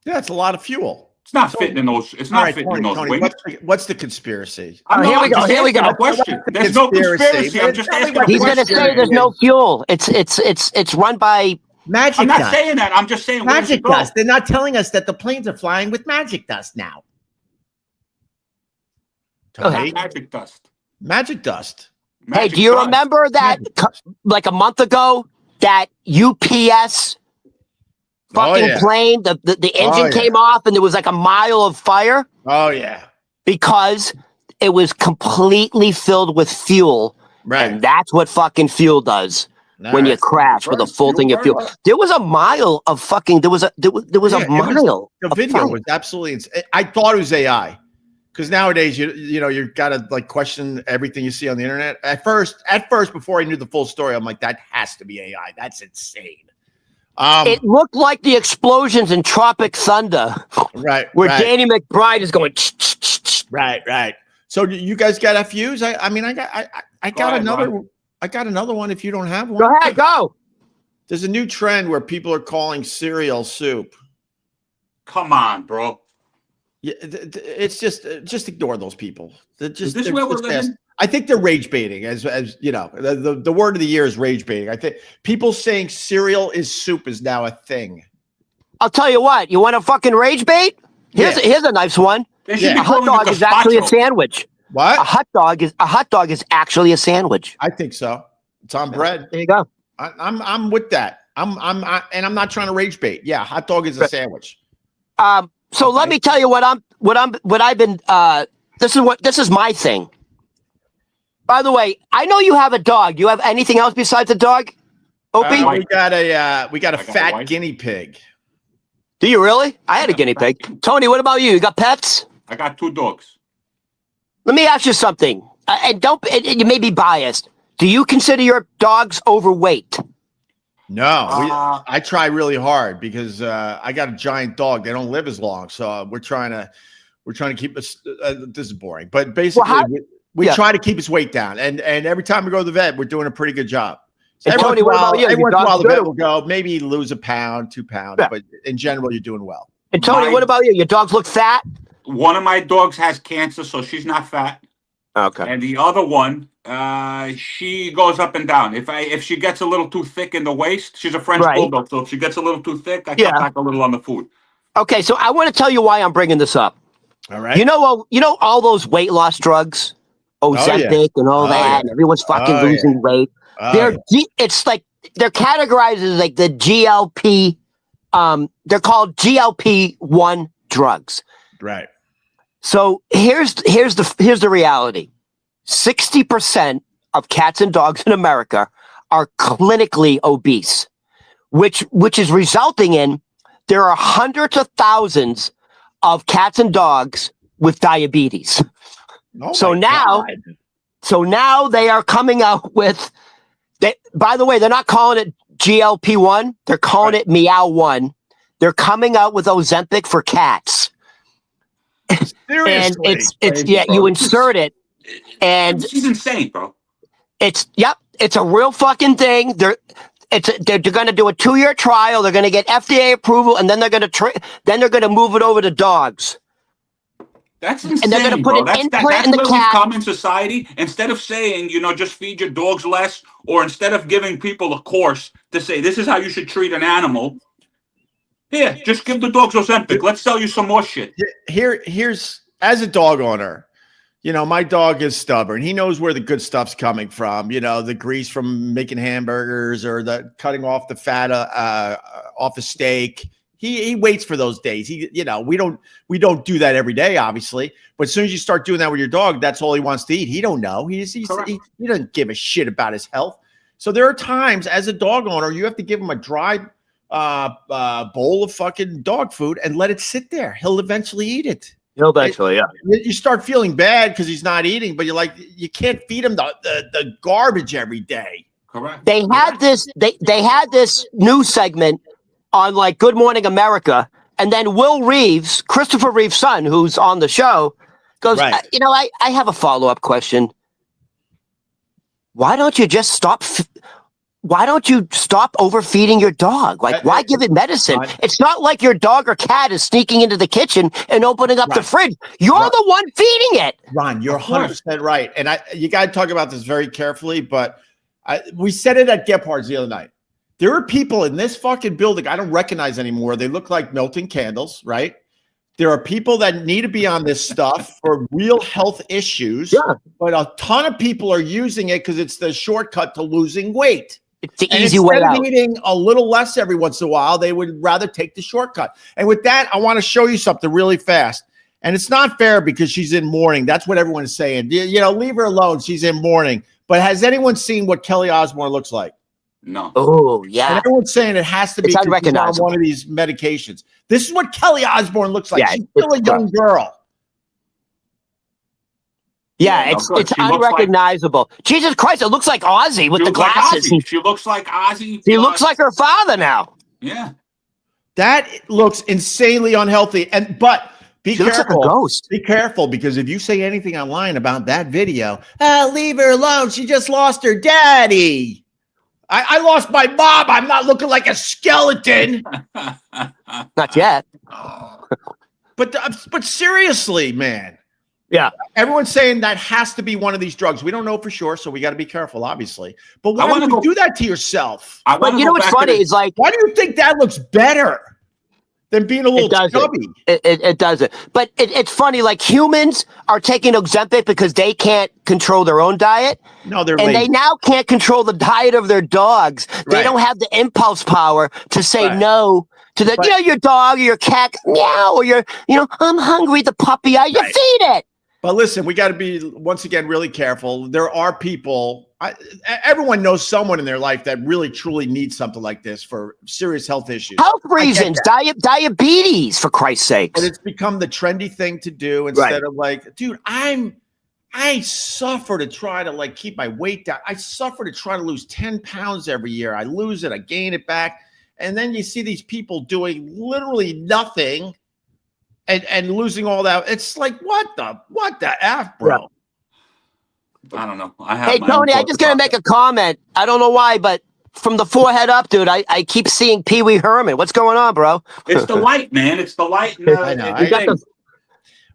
Yeah, it's a lot of fuel. It's not fitting in those. It's not fitting in those wings. What's the conspiracy? Here we go. Question. There's no conspiracy. I'm just asking a question. He's going to say there's no fuel. It's run by magic. I'm not dust. saying that. I'm just saying magic dust. They're not telling us that the planes are flying with magic dust now. Magic dust. Magic dust. Hey, do you remember that like a month ago that UPS fucking plane, the engine came off and there was like a mile of fire? Oh, yeah. Because it was completely filled with fuel. Right. And that's what fucking fuel does when you crash with a full thing of fuel. There was a mile of fucking, there was a mile. The video was absolutely insane. I thought it was AI. Because nowadays, you gotta like question everything you see on the internet. At first, before I knew the full story, I'm like, that has to be AI. That's insane. It looked like the explosions in Tropic Thunder, where Danny McBride is going. Right. So you guys got FUs? I got another one. If you don't have one, go ahead. Go. There's a new trend where people are calling cereal soup. Come on, bro. Yeah, it's just ignore those people. Is this where we're living? I think they're rage baiting, as you know. The word of the year is rage baiting. I think people saying cereal is soup is now a thing. I'll tell you what. You want a fucking rage bait? Here's a nice one. A hot dog is actually a sandwich. What? A hot dog is actually a sandwich. I think so. It's on bread. There you go. I'm with that. I'm not trying to rage bait. Yeah, hot dog is a sandwich. So let me tell you what I've been. This is my thing. By the way, I know you have a dog. You have anything else besides a dog, Opie? We got a fat guinea pig. Do you really? I had a guinea pig. Tony, what about you? You got pets? I got 2 dogs. Let me ask you something. And you may be biased. Do you consider your dogs overweight? No, I try really hard because I got a giant dog. They don't live as long, so we're trying to keep us. This is boring, but basically, we try to keep his weight down. And every time we go to the vet, we're doing a pretty good job. So Tony, what about you? Every once in a while, the vet will go maybe lose a pound, 2 pounds, but in general, you're doing well. And Tony, what about you? Your dogs look fat? One of my dogs has cancer, so she's not fat. Okay. And the other one, she goes up and down. If she gets a little too thick in the waist, she's a French bulldog. So if she gets a little too thick, I cut back a little on the food. Okay, so I want to tell you why I'm bringing this up. All right. You know all those weight loss drugs, Ozempic and all that, and everyone's fucking losing weight. It's like they're categorized as like the GLP. They're called GLP-1 drugs. Right. So here's the reality. 60% of cats and dogs in America are clinically obese, which is resulting in there are hundreds of thousands of cats and dogs with diabetes. So now they are coming out with by the way, they're not calling it GLP-1, they're calling it Meow 1. They're coming out with Ozempic for cats. Seriously. it's you insert it, and she's insane, bro. it's a real fucking thing. They're going to do a 2-year trial. They're going to get FDA approval, and then they're going to move it over to dogs. That's insane, and they're going to put an implant in the where cat. We've come in society. Instead of saying, just feed your dogs less, or instead of giving people a course to say this is how you should treat an animal. Here, just give the dogs Ozempic. Let's sell you some more shit. Here's as a dog owner, my dog is stubborn. He knows where the good stuff's coming from. The grease from making hamburgers or the cutting off the fat off a steak. He waits for those days. We don't do that every day, obviously. But as soon as you start doing that with your dog, that's all he wants to eat. He don't know. He doesn't give a shit about his health. So there are times as a dog owner, you have to give him a dry bowl of fucking dog food and let it sit there. He'll eventually eat it. He'll eventually, yeah. You start feeling bad because he's not eating, but you're like, you can't feed him the garbage every day. Correct. They had this news segment on like Good Morning America, and then Will Reeves, Christopher Reeves' son, who's on the show, goes, right. I have a follow-up question. Why don't you just stop? Why don't you stop overfeeding your dog? Like, why give it medicine? It's not like your dog or cat is sneaking into the kitchen and opening up the fridge. You're the one feeding it. Ron, you're 100% right. And you got to talk about this very carefully, but we said it at Gephardt's the other night. There are people in this fucking building I don't recognize anymore. They look like melting candles, right? There are people that need to be on this stuff for real health issues, but a ton of people are using it because it's the shortcut to losing weight. It's the easy way out. Instead of eating a little less every once in a while, they would rather take the shortcut. And with that, I want to show you something really fast. And it's not fair because she's in mourning. That's what everyone's saying. Leave her alone. She's in mourning. But has anyone seen what Kelly Osbourne looks like? No. Oh, yeah. And everyone's saying it has to be on one of these medications. This is what Kelly Osbourne looks like. Yeah, she's still a young girl. Yeah, it's unrecognizable. Like, Jesus Christ, it looks like Ozzy with the glasses. Like she looks like Ozzy. He looks like her father now. Yeah. That looks insanely unhealthy. But be careful. Looks like a ghost. Be careful, because if you say anything online about that video, leave her alone. She just lost her daddy. I lost my mom. I'm not looking like a skeleton. Not yet. But seriously, man. Yeah. Everyone's saying that has to be one of these drugs. We don't know for sure, so we got to be careful, obviously. But why would you do that to yourself? But you know what's funny? It's like, why do you think that looks better than being a little chubby? It doesn't. But it's funny, like humans are taking Ozempic because they can't control their own diet. No, they're lazy. They now can't control the diet of their dogs. They don't have the impulse power to say no to the, your dog or your cat, meow, or I'm hungry, the puppy, you feed it. But listen, we got to be, once again, really careful. There are people, everyone knows someone in their life that really, truly needs something like this for serious health issues. Health reasons, diabetes, for Christ's sakes. But it's become the trendy thing to do instead of like, dude, I suffer to try to keep my weight down. I suffer to try to lose 10 pounds every year. I lose it, I gain it back. And then you see these people doing literally nothing and losing all that. It's like, what the F, bro? I don't know. Hey, Tony, I just got to make a comment. I don't know why, but from the forehead up, dude, I keep seeing Pee Wee Herman. What's going on, bro? It's the light, man. It's the light. I know.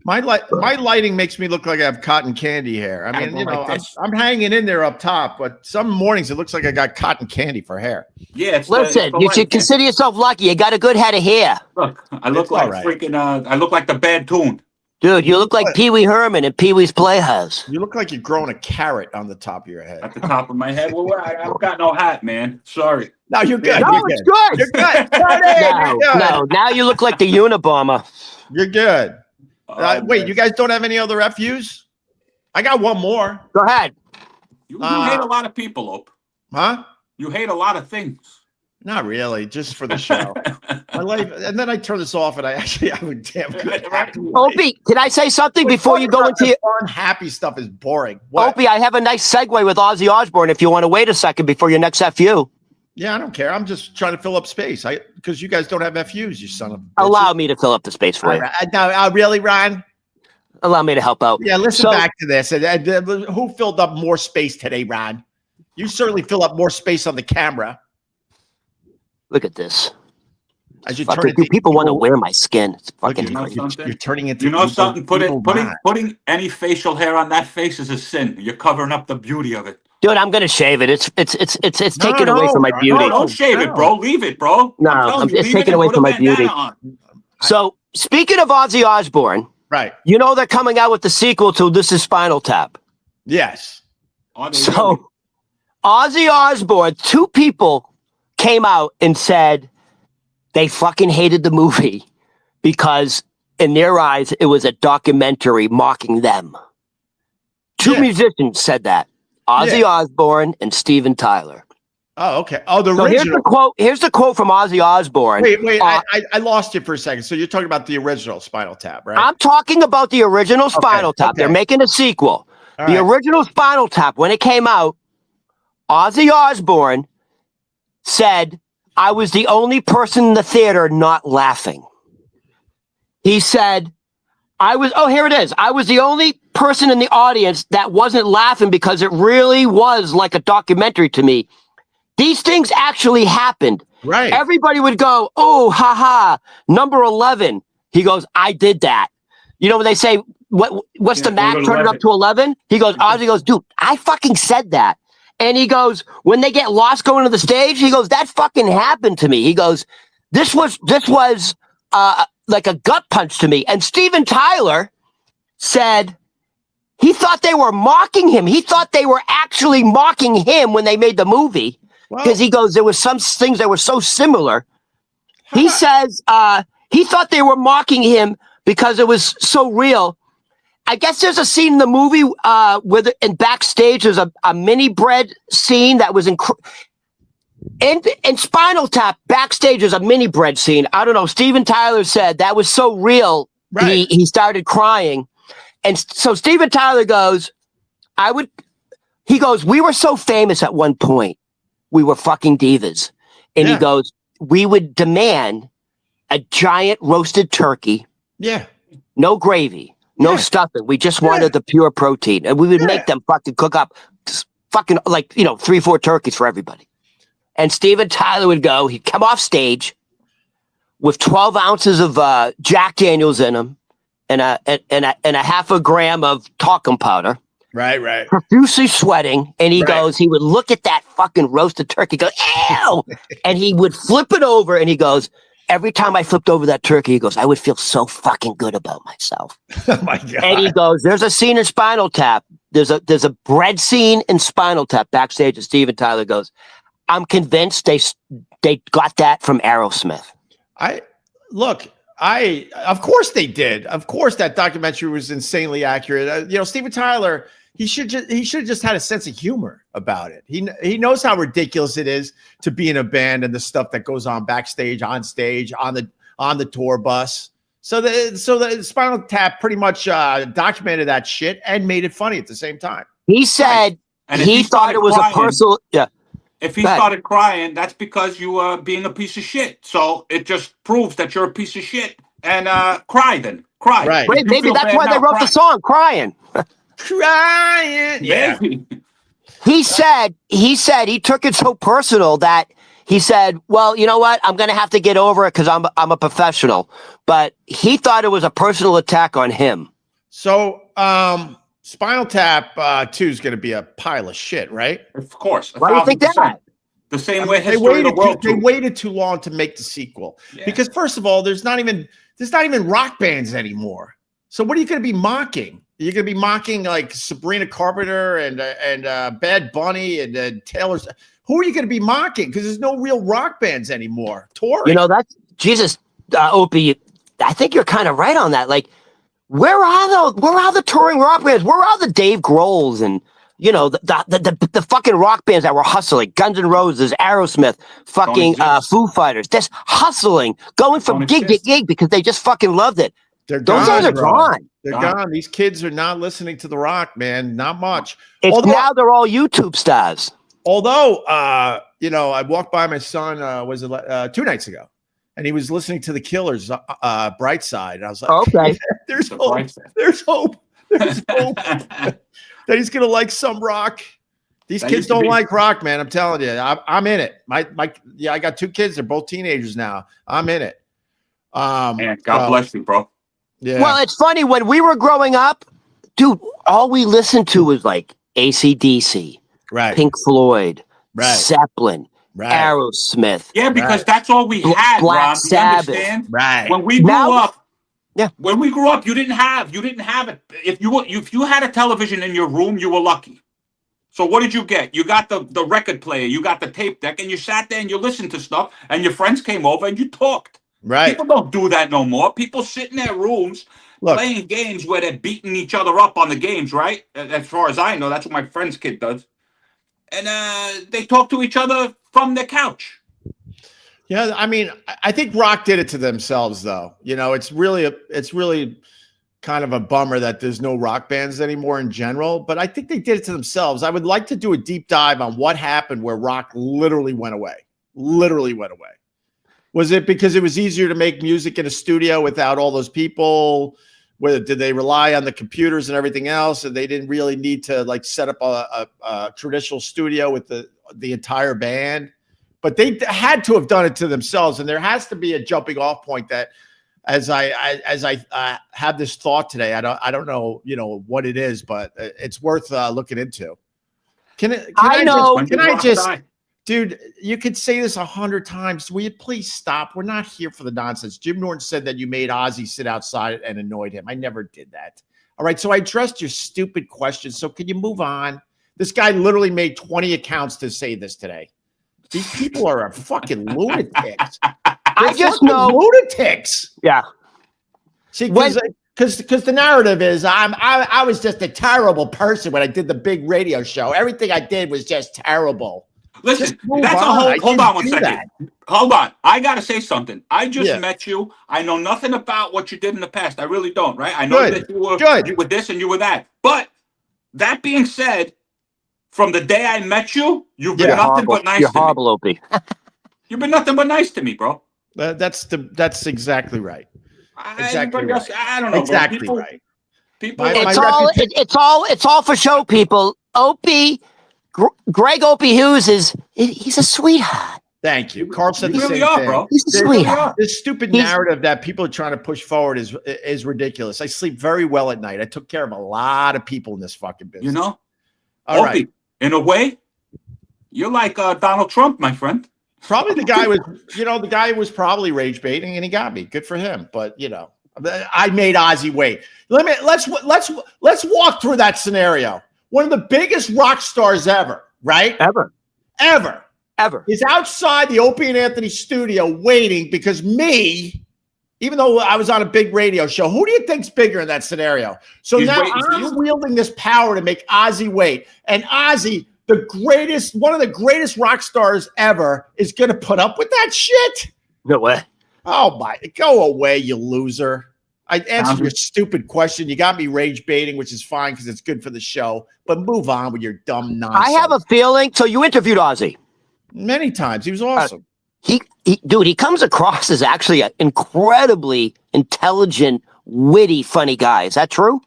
My lighting makes me look like I have cotton candy hair. I mean, I'm hanging in there up top, but some mornings it looks like I got cotton candy for hair. Yeah. Listen, you should consider yourself lucky. You got a good head of hair. Look, I look like freaking. I look like the bad tune. Dude, you look like Pee Wee Herman in Pee Wee's Playhouse. You look like you're growing a carrot on the top of your head. At the top of my head? Well, I've got no hat, man. Sorry. No, you're good. No, it's good. You're good. No, now you look like the Unabomber. You're good. Wait, you guys don't have any other FUs? I got one more. Go ahead. You hate a lot of people, Ope. Huh? You hate a lot of things. Not really, just for the show. My life, and then I turn this off, and I would damn good. Opie, can I say something before you go into your unhappy stuff? Is boring. What? Opie, I have a nice segue with Ozzy Osbourne. If you want to wait a second before your next FU. Yeah, I don't care. I'm just trying to fill up space. Because you guys don't have FUs, you son of a bitch. Allow me to fill up the space for you. No, really, Ron? allow me to help out. Yeah, listen So- back to this. Who filled up more space today, Ron? You certainly fill up more space on the camera. Look at this. As you Fucking turn into people want to evil- wear my skin. It's Look, fucking you know crazy. something? you're turning into You know evil- something? evil Ron. Putting any facial hair on that face is a sin. You're covering up the beauty of it. Dude, I'm gonna shave it. It's taken away no, from my no, beauty. No, don't shave it, bro. Leave it, bro. No, I'm telling you, it's leave it taken and away put from a my beauty. bandana on. So speaking of Ozzy Osbourne, Right. you know they're coming out with the sequel to This Is Spinal Tap. Yes. Are they So really? Ozzy Osbourne, 2 people came out and said they fucking hated the movie because in their eyes it was a documentary mocking them. 2 Yeah. musicians said that. Ozzy Yeah. Osbourne and Steven Tyler. Oh, okay. Oh, the So original. here's the quote from Ozzy Osbourne. Wait. Uh, I lost you for a second. So you're talking about the original Spinal Tap, right? I'm talking about the original Spinal Tap. okay. They're making a sequel. All The right. original Spinal Tap, when it came out, Ozzy Osbourne said, I was the only person in the theater not laughing. He said, here it is. I was the only person in the audience that wasn't laughing because it really was like a documentary to me. These things actually happened. Right. Everybody would go, oh, haha, number 11. He goes, I did that. You know, when they say, what's the max? Turn it up to 11. He goes, Ozzy goes, dude, I fucking said that. And he goes, when they get lost going to the stage, he goes, that fucking happened to me. He goes, this was like a gut punch to me. And Steven Tyler said he thought they were mocking him. He thought they were actually mocking him when they made the movie. Because he goes, there was some things that were so similar. He says he thought they were mocking him because it was so real. I guess there's a scene in the movie in backstage there's a mini bread scene that was in Spinal Tap. Backstage is a mini bread scene. I don't know. Steven Tyler said that was so real. Right. He started crying, and so Steven Tyler goes, he goes, we were so famous at one point. We were fucking divas. And he goes, we would demand a giant roasted turkey. Yeah. No gravy, no stuffing. We just wanted the pure protein. And we would make them fucking cook up fucking 3-4 turkeys for everybody. And Steven Tyler would go, he'd come off stage with 12 ounces of Jack Daniels in him and a half a gram of talcum powder. Right. Profusely sweating, and he goes, he would look at that fucking roasted turkey, go, ew! And he would flip it over, and he goes, every time I flipped over that turkey, he goes, I would feel so fucking good about myself. Oh my God. And he goes, there's a scene in Spinal Tap. There's a bread scene in Spinal Tap backstage, and Steven Tyler goes, I'm convinced they got that from Aerosmith. Of course they did. Of course that documentary was insanely accurate. Steven Tyler, he should have just had a sense of humor about it. He knows how ridiculous it is to be in a band and the stuff that goes on backstage, on stage, on the tour bus. So the Spinal Tap pretty much documented that shit and made it funny at the same time. He said And he thought it was a personal. Yeah. If he started crying, that's because you are being a piece of shit. So it just proves that you're a piece of shit. And cry then. Cry. Right. Wait, maybe that's why they wrote the song, Crying. Crying. Yeah. He said he took it so personal that he said, well, you know what? I'm going to have to get over it because I'm a professional. But he thought it was a personal attack on him. So Spinal Tap 2 is going to be a pile of shit, right? Of course. Why do you think that? The same way They history of the world. they waited too long to make the sequel because first of all, there's not even rock bands anymore. So what are you going to be mocking? You're going to be mocking like Sabrina Carpenter and Bad Bunny and Taylor. Who are you going to be mocking? Because there's no real rock bands anymore. Touring. That's Jesus, Opie. I think you're kind of right on that. Like, where are the touring rock bands? Where are the Dave Grohls and the fucking rock bands that were hustling? Guns N' Roses, Aerosmith, fucking Foo Fighters. Just hustling, going from gig to gig because they just fucking loved it. Those guys are gone. They're gone. These kids are not listening to the rock, man. Not much. Now they're all YouTube stars. Although, I walked by my son, 2 nights ago, and he was listening to the Killers' Bright Side. And I was like, okay. There's So hope. Christ. There's hope. There's hope that he's gonna like some rock. These That kids used to don't be- like rock, man. I'm telling you. I'm in it. Yeah, I got 2 kids. They're both teenagers now. I'm in it. Man, God bless you, bro. Yeah. Well, it's funny when we were growing up, dude. All we listened to was like AC/DC, right. Pink Floyd, Right. Zeppelin, Right. Aerosmith. Yeah, because Right. that's all we had, Black Ron. Do you Sabbath. understand? Right. When we grew Now- up, Yeah. When we grew up, you didn't have it. If you had a television in your room, you were lucky. So what did you get? You got the record player, you got the tape deck, and you sat there and you listened to stuff, and your friends came over and you talked. Right. People don't do that no more. People sit in their rooms Look. playing games where they're beating each other up on the games, right? As far as I know, that's what my friend's kid does. And they talk to each other from the couch. Yeah, I mean, I think rock did it to themselves, though. You know, it's really kind of a bummer that there's no rock bands anymore in general. But I think they did it to themselves. I would like to do a deep dive on what happened where rock literally went away. Literally went away. Was it because it was easier to make music in a studio without all those people? Did they rely on the computers and everything else, and they didn't really need to like set up a traditional studio with the entire band? But they had to have done it to themselves, and there has to be a jumping off point that, as I have this thought today, I don't know, what it is, but it's worth looking into. Dude, you could say this 100 times. Will you please stop? We're not here for the nonsense. Jim Norton said that you made Ozzy sit outside and annoyed him. I never did that. All right, so I addressed your stupid question. So can you move on? This guy literally made 20 accounts to say this today. These people are a fucking lunatics. I just know lunatics. Yeah. See, because the narrative is I was just a terrible person when I did the big radio show. Everything I did was just terrible. Listen, that's a whole. Hold on one second. Hold on. I got to say something. I just met you. I know nothing about what you did in the past. I really don't, right? I know that you were this and you were that. But that being said, from the day I met you, you've been nothing but nice to me. You're horrible, Opie. You've been nothing but nice to me, bro. That's exactly right. Exactly right. I don't know. Exactly people, right. People. It's all for show, people. Opie. Greg Opie Hughes he's a sweetheart. Thank you. Carl said the same thing. Bro. He's a sweetheart. This stupid narrative that people are trying to push forward is ridiculous. I sleep very well at night. I took care of a lot of people in this fucking business. All Opie, right. In a way, you're like Donald Trump, my friend. Probably the guy was probably rage baiting and he got me. Good for him. But I made Ozzy wait. Let's walk through that scenario. One of the biggest rock stars ever, right? Ever. Is outside the Opie Anthony studio waiting because me, even though I was on a big radio show, who do you think's bigger in that scenario? So now I'm wielding this power to make Ozzy wait. And Ozzy, one of the greatest rock stars ever, is going to put up with that shit? No way. Oh, my. Go away, you loser. I answered your stupid question. You got me rage baiting, which is fine because it's good for the show. But move on with your dumb nonsense. I have a feeling. So you interviewed Ozzy many times. He was awesome. He comes across as actually an incredibly intelligent, witty, funny guy. Is that true?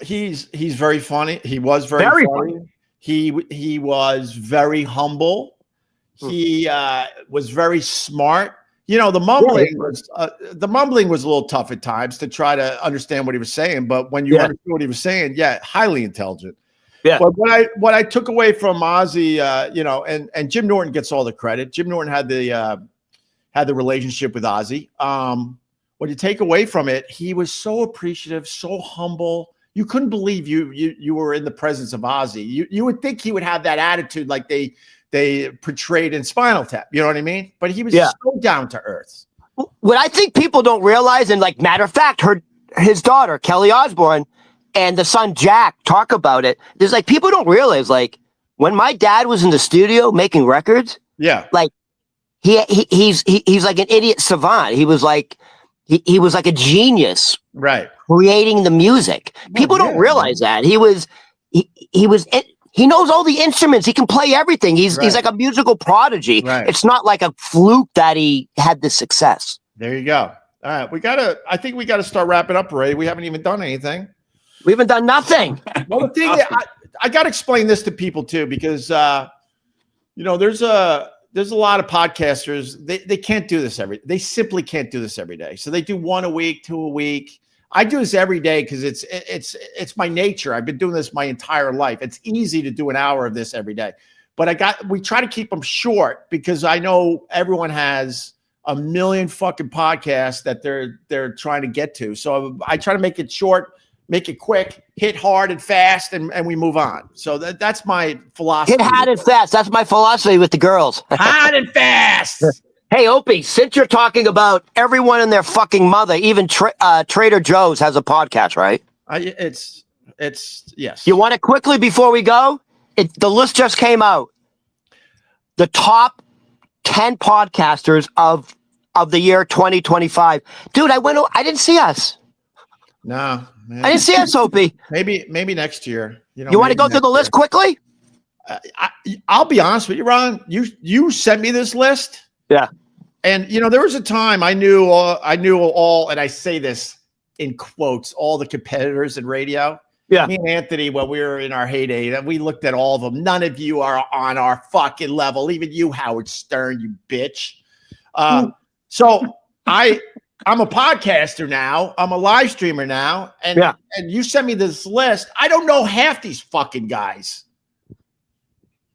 He's very funny. He was very funny. He was very humble. He was very smart. The mumbling was a little tough at times to try to understand what he was saying. But when you understood what he was saying, highly intelligent. Yeah. But what I took away from Ozzy, and Jim Norton gets all the credit. Jim Norton had the relationship with Ozzy. What you take away from it, he was so appreciative, so humble. You couldn't believe you were in the presence of Ozzy. You would think he would have that attitude like they portrayed in Spinal Tap. You know what I mean? But he was so down to earth. What I think people don't realize, and like matter of fact, his daughter, Kelly Osbourne, and the son, Jack, talk about it. There's like, people don't realize, like, when my dad was in the studio making records, like he's like an idiot savant. He was like a genius. Right. Creating the music. People don't realize that. He knows all the instruments. He can play everything. He's like a musical prodigy. Right. It's not like a fluke that he had this success. There you go. All right, I think we gotta start wrapping up, Ray. We haven't even done anything. We haven't done nothing. Well, the thing I gotta explain this to people too, because there's a lot of podcasters. They can't do this they simply can't do this every day. So they do 1 a week, 2 a week. I do this every day because it's my nature. I've been doing this my entire life. It's easy to do an hour of this every day, but we try to keep them short because I know everyone has a million fucking podcasts that they're trying to get to. So I try to make it short, make it quick, hit hard and fast, and we move on. So that's my philosophy. Hit hard and fast. That's my philosophy with the girls. Hard and fast. Hey, Opie, since you're talking about everyone and their fucking mother, even Trader Joe's has a podcast, right? It's yes. You want it quickly before we go? The list just came out. The top 10 podcasters of the year 2025. Dude, I didn't see us. No. Man. I didn't see us, Opie. Maybe next year. You want to go through the list quickly? I'll be honest with you, Ron. You sent me this list. Yeah. And there was a time I knew all, and I say this in quotes, all the competitors in radio. Yeah. Me and Anthony, when we were in our heyday, and we looked at all of them. None of you are on our fucking level. Even you, Howard Stern, you bitch. So I'm a podcaster now. I'm a live streamer now. And you sent me this list. I don't know half these fucking guys.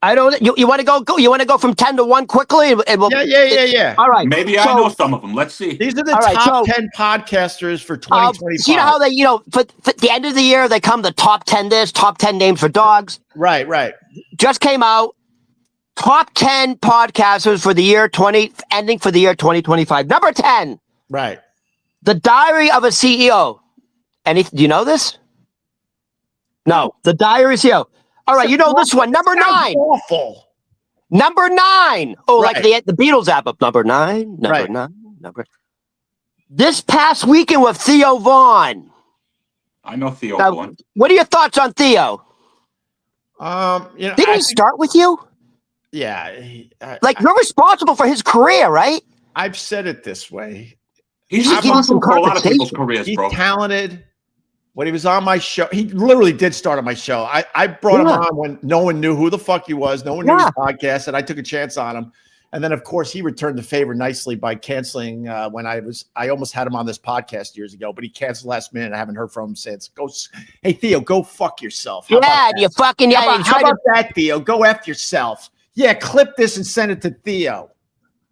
I don't. You want to go? You want to go from 10 to 1 quickly? And we'll, yeah. All right. Maybe I know some of them. Let's see. These are the top 10 podcasters for 2025. You know how they, for the end of the year, they come the top 10 this, top 10 names for dogs. Right. Just came out. Top 10 podcasters for the year ending for the year 2025. Number 10. Right. The Diary of a CEO. Do you know this? No. The Diary of a CEO. All right, you know this one. Number 9. Awful. Number 9. Oh, right. Like the Beatles album. Number 9. Number 9. This past weekend with Theo Vaughn. I know Theo Vaughn. What are your thoughts on Theo? Didn't he start with you? Yeah. You're responsible for his career, right? I've said it this way. He's responsible for a lot of people's careers, He's bro. Talented. When he was on my show, he literally did start on my show. I brought him on when no one knew who the fuck he was. No one knew his podcast, and I took a chance on him. And then, of course, he returned the favor nicely by canceling when I almost had him on this podcast years ago, but he canceled last minute. I haven't heard from him since. Hey, Theo, go fuck yourself. You fucking How about that, Theo? Go F yourself. Yeah, clip this and send it to Theo.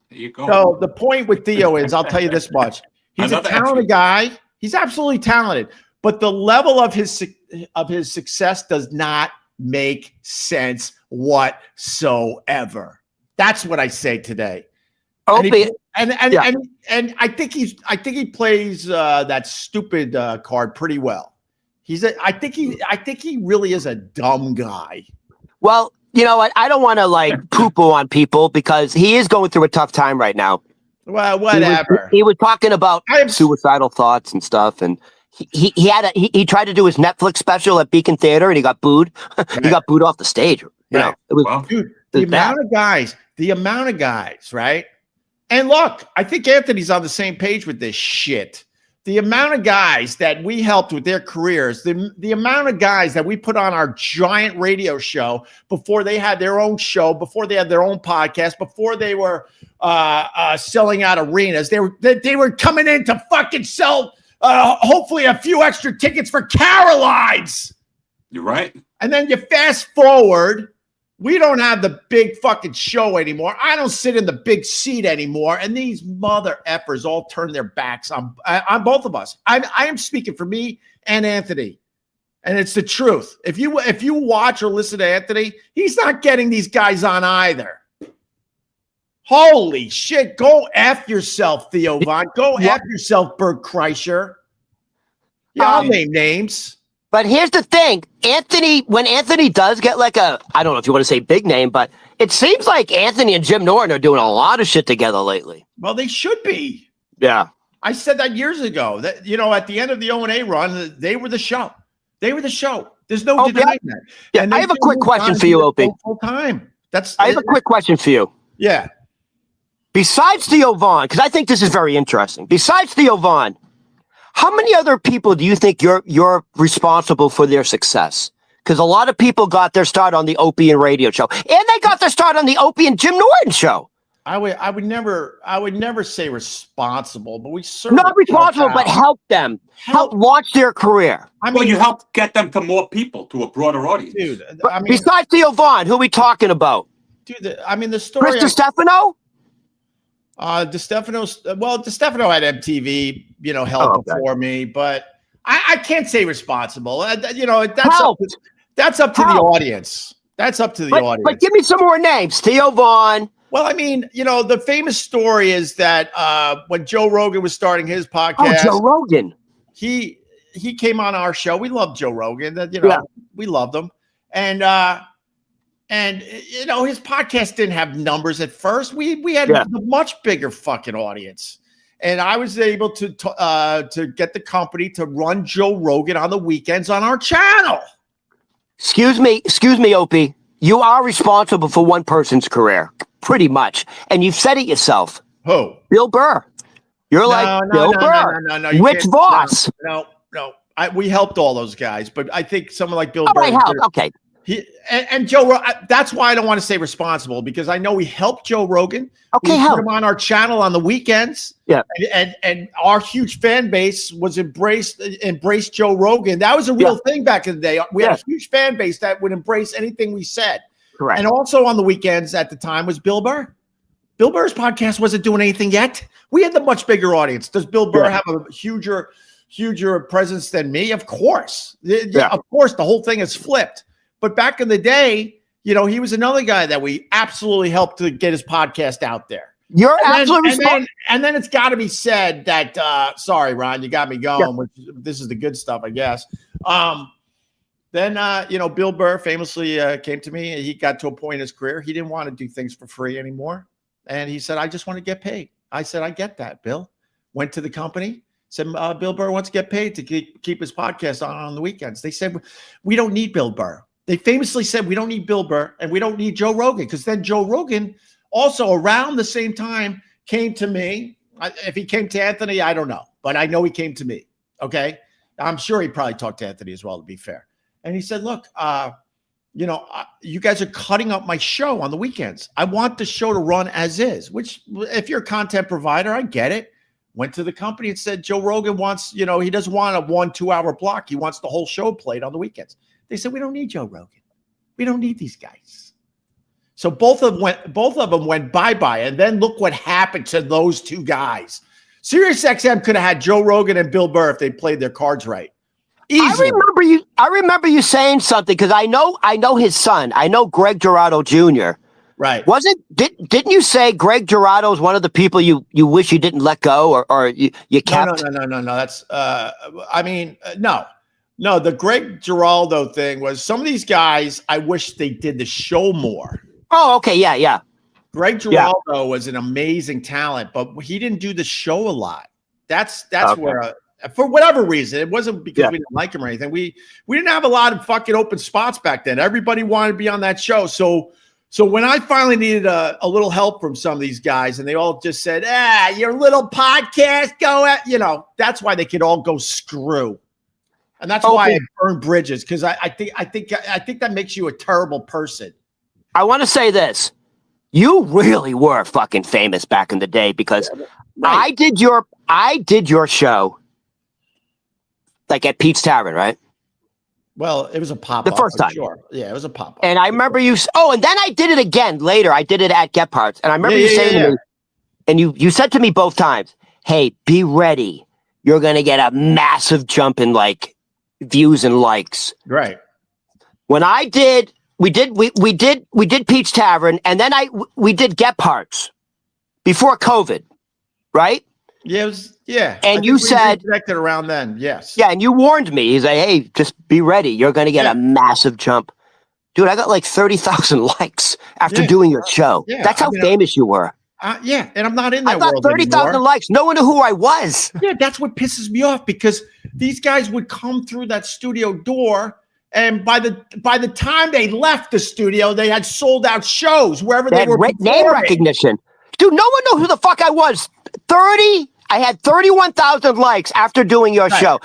There you go. So the point with Theo is, I'll tell you this much. He's a talented guy. He's absolutely talented. But the level of his success does not make sense whatsoever. That's what I say today. Opie, and I think he plays that stupid card pretty well. I think he really is a dumb guy. Well, you know what? I don't want to poo-poo on people because he is going through a tough time right now. Well, whatever. He was talking about suicidal thoughts and stuff, and he tried to do his Netflix special at Beacon Theater, and he got booed. He got booed off the stage. It was, dude, the amount of guys, right? And look, I think Anthony's on the same page with this shit. The amount of guys that we helped with their careers, the amount of guys that we put on our giant radio show before they had their own show, before they had their own podcast, before they were selling out arenas, they were coming in to fucking sell hopefully a few extra tickets for Caroline's. You're right. And then you fast forward, we don't have the big fucking show anymore. I don't sit in the big seat anymore. And these mother effers all turn their backs on both of us. I am speaking for me and Anthony. And it's the truth. If you watch or listen to Anthony, he's not getting these guys on either. Holy shit. Go F yourself, Theo Vaughn. Go F yourself, Bert Kreischer. Yeah, I'll name names. But here's the thing. When Anthony does get I don't know if you want to say big name, but it seems like Anthony and Jim Norton are doing a lot of shit together lately. Well, they should be. Yeah. I said that years ago. That at the end of the O&A run, they were the show. They were the show. There's no denying that. Yeah, I have a quick question for you, Opie. Full time. I have a quick question for you. Yeah. Besides Theo Vaughn, because I think this is very interesting. Besides Theo Vaughn, how many other people do you think you're responsible for their success? Because a lot of people got their start on the Opie and radio show, and they got their start on the Opie and Jim Norton show. I would never say responsible, but we certainly Not responsible, but help them, help launch their career. I mean, Well, you helped get them to more people, to a broader audience. dude. But I mean, besides Theo Vaughn, who are we talking about? dude. The story. Chris DiStefano? DiStefano had MTV, help before me, but I can't say responsible. That's up to the audience. That's up to the audience. But give me some more names. Theo Vaughn. Well, I mean, the famous story is that when Joe Rogan was starting his podcast, Joe Rogan. he came on our show. We loved Joe Rogan. We loved him, and his podcast didn't have numbers at first. We had a much bigger fucking audience, and I was able to get the company to run Joe Rogan on the weekends on our channel. Excuse me, Opie. You are responsible for one person's career, pretty much, and you've said it yourself. Who? Bill Burr. You're Bill Burr. No. Rich Voss. No. We helped all those guys, but I think someone like Bill Burr. Okay. And Joe, that's why I don't want to say responsible, because I know we helped Joe Rogan. Okay, we put him on our channel on the weekends. Yeah, and our huge fan base was embraced Joe Rogan. That was a real thing back in the day. We had a huge fan base that would embrace anything we said. Correct. And also on the weekends at the time was Bill Burr. Bill Burr's podcast wasn't doing anything yet. We had the much bigger audience. Does Bill Burr have a huger presence than me? Of course. Of course, the whole thing has flipped. But back in the day, he was another guy that we absolutely helped to get his podcast out there. You're absolutely responsible. And then it's got to be said that, sorry, Ron, you got me going. Which, this is the good stuff, I guess. Then Bill Burr famously came to me. He got to a point in his career. He didn't want to do things for free anymore. And he said, I just want to get paid. I said, I get that, Bill. Went to the company. Said, Bill Burr wants to get paid to keep his podcast on the weekends. They said, we don't need Bill Burr. They famously said, we don't need Bill Burr and we don't need Joe Rogan, because then Joe Rogan also around the same time came to me. If he came to Anthony, I don't know, but I know he came to me. Okay. I'm sure he probably talked to Anthony as well, to be fair. And he said, look, you guys are cutting up my show on the weekends. I want the show to run as is, which if you're a content provider, I get it. Went to the company and said, Joe Rogan wants, he doesn't want a 1-2 hour block. He wants the whole show played on the weekends. They said, we don't need Joe Rogan. We don't need these guys. So both of them went bye-bye. And then look what happened to those two guys. Sirius XM could have had Joe Rogan and Bill Burr if they played their cards right. Easily. I remember you saying something, because I know his son. I know Greg Girardo Jr. Right. Didn't you say Greg Girardo is one of the people you wish you didn't let go or you kept? No. That's No, the Greg Giraldo thing was some of these guys, I wish they did the show more. Oh, okay. Yeah. Greg Giraldo was an amazing talent, but he didn't do the show a lot. That's where, for whatever reason, it wasn't because we didn't like him or anything. We didn't have a lot of fucking open spots back then. Everybody wanted to be on that show. So when I finally needed a little help from some of these guys, and they all just said, your little podcast, go at, that's why they could all go screw. And that's why I burn bridges, because I think that makes you a terrible person. I want to say this. You really were fucking famous back in the day, because I did your show like at Pete's Tavern, right? Well, it was a pop-up. The first time. Sure. Yeah, it was a pop-up. And I remember you. Oh, and then I did it again later. I did it at Gephardt's. And I remember you saying to me, and you said to me both times, hey, be ready. You're going to get a massive jump in views and likes. Right. When we did Pete's Tavern, and then we did Gephardt's before COVID, right? Yeah, it was, And you said connected around then, yes. Yeah, and you warned me. He's like, hey, just be ready. You're going to get a massive jump. Dude, I got 30,000 likes after doing your show. Yeah, that's how famous you were. And I'm not in that world anymore. I got 30,000 likes. No one knew who I was. Yeah, that's what pisses me off, because these guys would come through that studio door, and by the time they left the studio, they had sold out shows wherever they were. Name recognition. Dude, no one knows who the fuck I was. I had 31,000 likes after doing your show.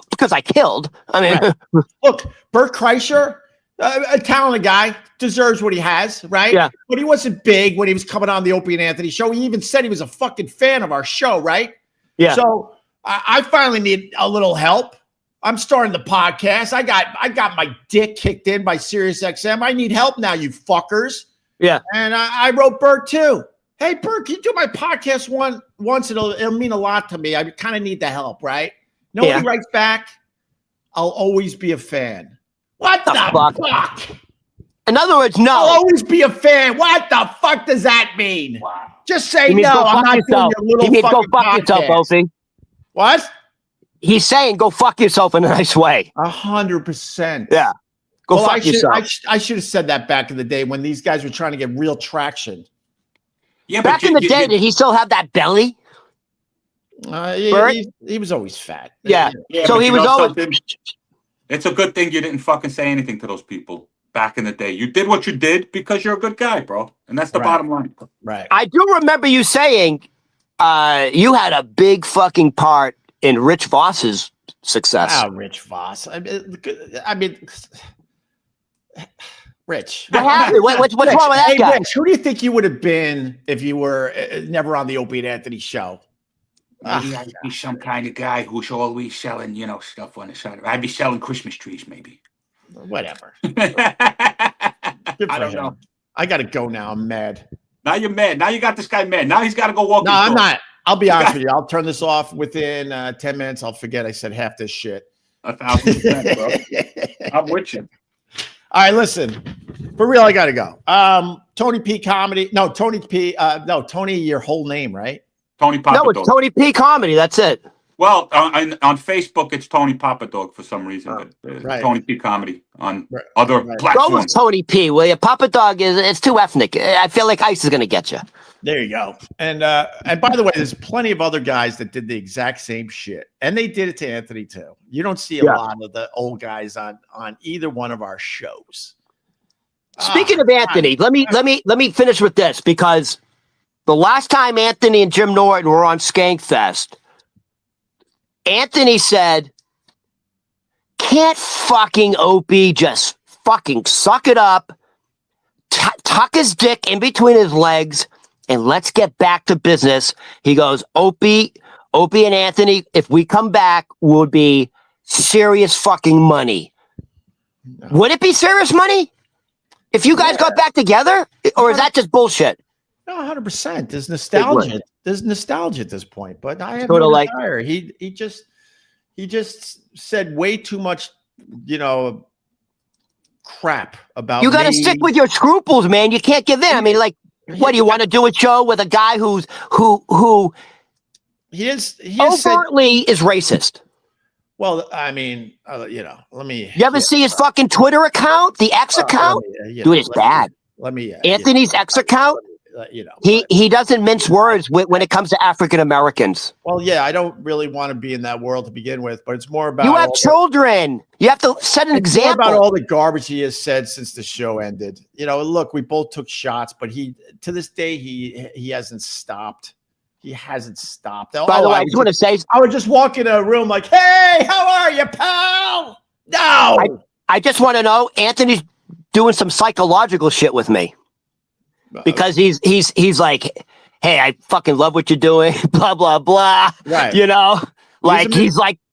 Because I killed. I mean, Look, Bert Kreischer, a talented guy, deserves what he has, right? Yeah. But he wasn't big when he was coming on the Opie Anthony show. He even said he was a fucking fan of our show, right? Yeah. So I finally need a little help. I'm starting the podcast. I got my dick kicked in by Sirius XM. I need help now, you fuckers. Yeah. And I wrote Bert too. Hey, Bert, can you do my podcast once? It'll mean a lot to me. I kind of need the help, right? Nobody writes back. I'll always be a fan. What the fuck? In other words, no. I'll always be a fan. What the fuck does that mean? Wow. Just say no. I'm not doing your little He means go fucking fuck yourself, podcast. Opie. What? He's saying go fuck yourself in a nice way. 100%. Yeah. Go fuck yourself. I should have said that back in the day when these guys were trying to get real traction. Yeah, Back in the day, did he still have that belly? He was always fat. Yeah. Yeah, So but he you was know always. something? It's a good thing you didn't fucking say anything to those people back in the day. You did what you did because you're a good guy, bro. And that's the bottom line. Right. I do remember you saying you had a big fucking part in Rich Voss's success. Ah, Rich Voss. I mean, Rich. What happened? What's wrong with that Hey, guy? Rich, who do you think you would have been if you were never on the Opie and Anthony show? Maybe I'd be some kind of guy who's always selling, stuff on the side. I'd be selling Christmas trees, maybe. Whatever. I Good for don't him. know. I got to go now. I'm mad. Now you're mad. Now you got this guy mad. Now he's got to go walk. No, his I'm dog. not. I'll be honest with you. I'll turn this off within 10 minutes. I'll forget I said half this shit. 1,000%, bro. I'm with you. All right, listen. For real, I got to go. Tony P comedy. No, Tony P. No, Tony, your whole name, right? Tony Papa No, Dog. it's Tony P. Comedy. That's it. Well, on Facebook, it's Tony Papa Dog for some reason. But right. Tony P Comedy on Right. other Right. Go with platforms. Tony P. Will you? Papa Dog it's too ethnic. I feel like ICE is gonna get you. There you go. And by the way, there's plenty of other guys that did the exact same shit, and they did it to Anthony too. You don't see a lot of the old guys on either one of our shows. Speaking of Anthony, let me finish with this because the last time Anthony and Jim Norton were on Skankfest, Anthony said, "Can't fucking Opie just fucking suck it up, tuck his dick in between his legs, and let's get back to business." He goes, Opie and Anthony, if we come back, would be serious fucking money. No. Would it be serious money if you guys got back together, or is that just bullshit? No, 100%. There's nostalgia. There's nostalgia at this point, but I have Sorta no like- desire. He just said way too much, crap about. You got to me. stick with your scruples, man. You can't give in. I mean, like, what do you want to do a show with a guy who He has said. overtly is racist? Well, I mean, let me. You ever see his fucking Twitter account, the X account? Dude, it's bad. Let me. Anthony's X account. He doesn't mince words when it comes to African Americans. Well, yeah, I don't really want to be in that world to begin with, but it's more about You have children. You have to set an It's more example. about all the garbage he has said since the show ended. Look, we both took shots, but to this day he hasn't stopped. He hasn't stopped. By the way, I just want to say, I would just walk in a room like, "Hey, how are you, pal?" No, I just want to know, Anthony's doing some psychological shit with me. Because he's like, "Hey, I fucking love what you're doing," blah blah blah. Right.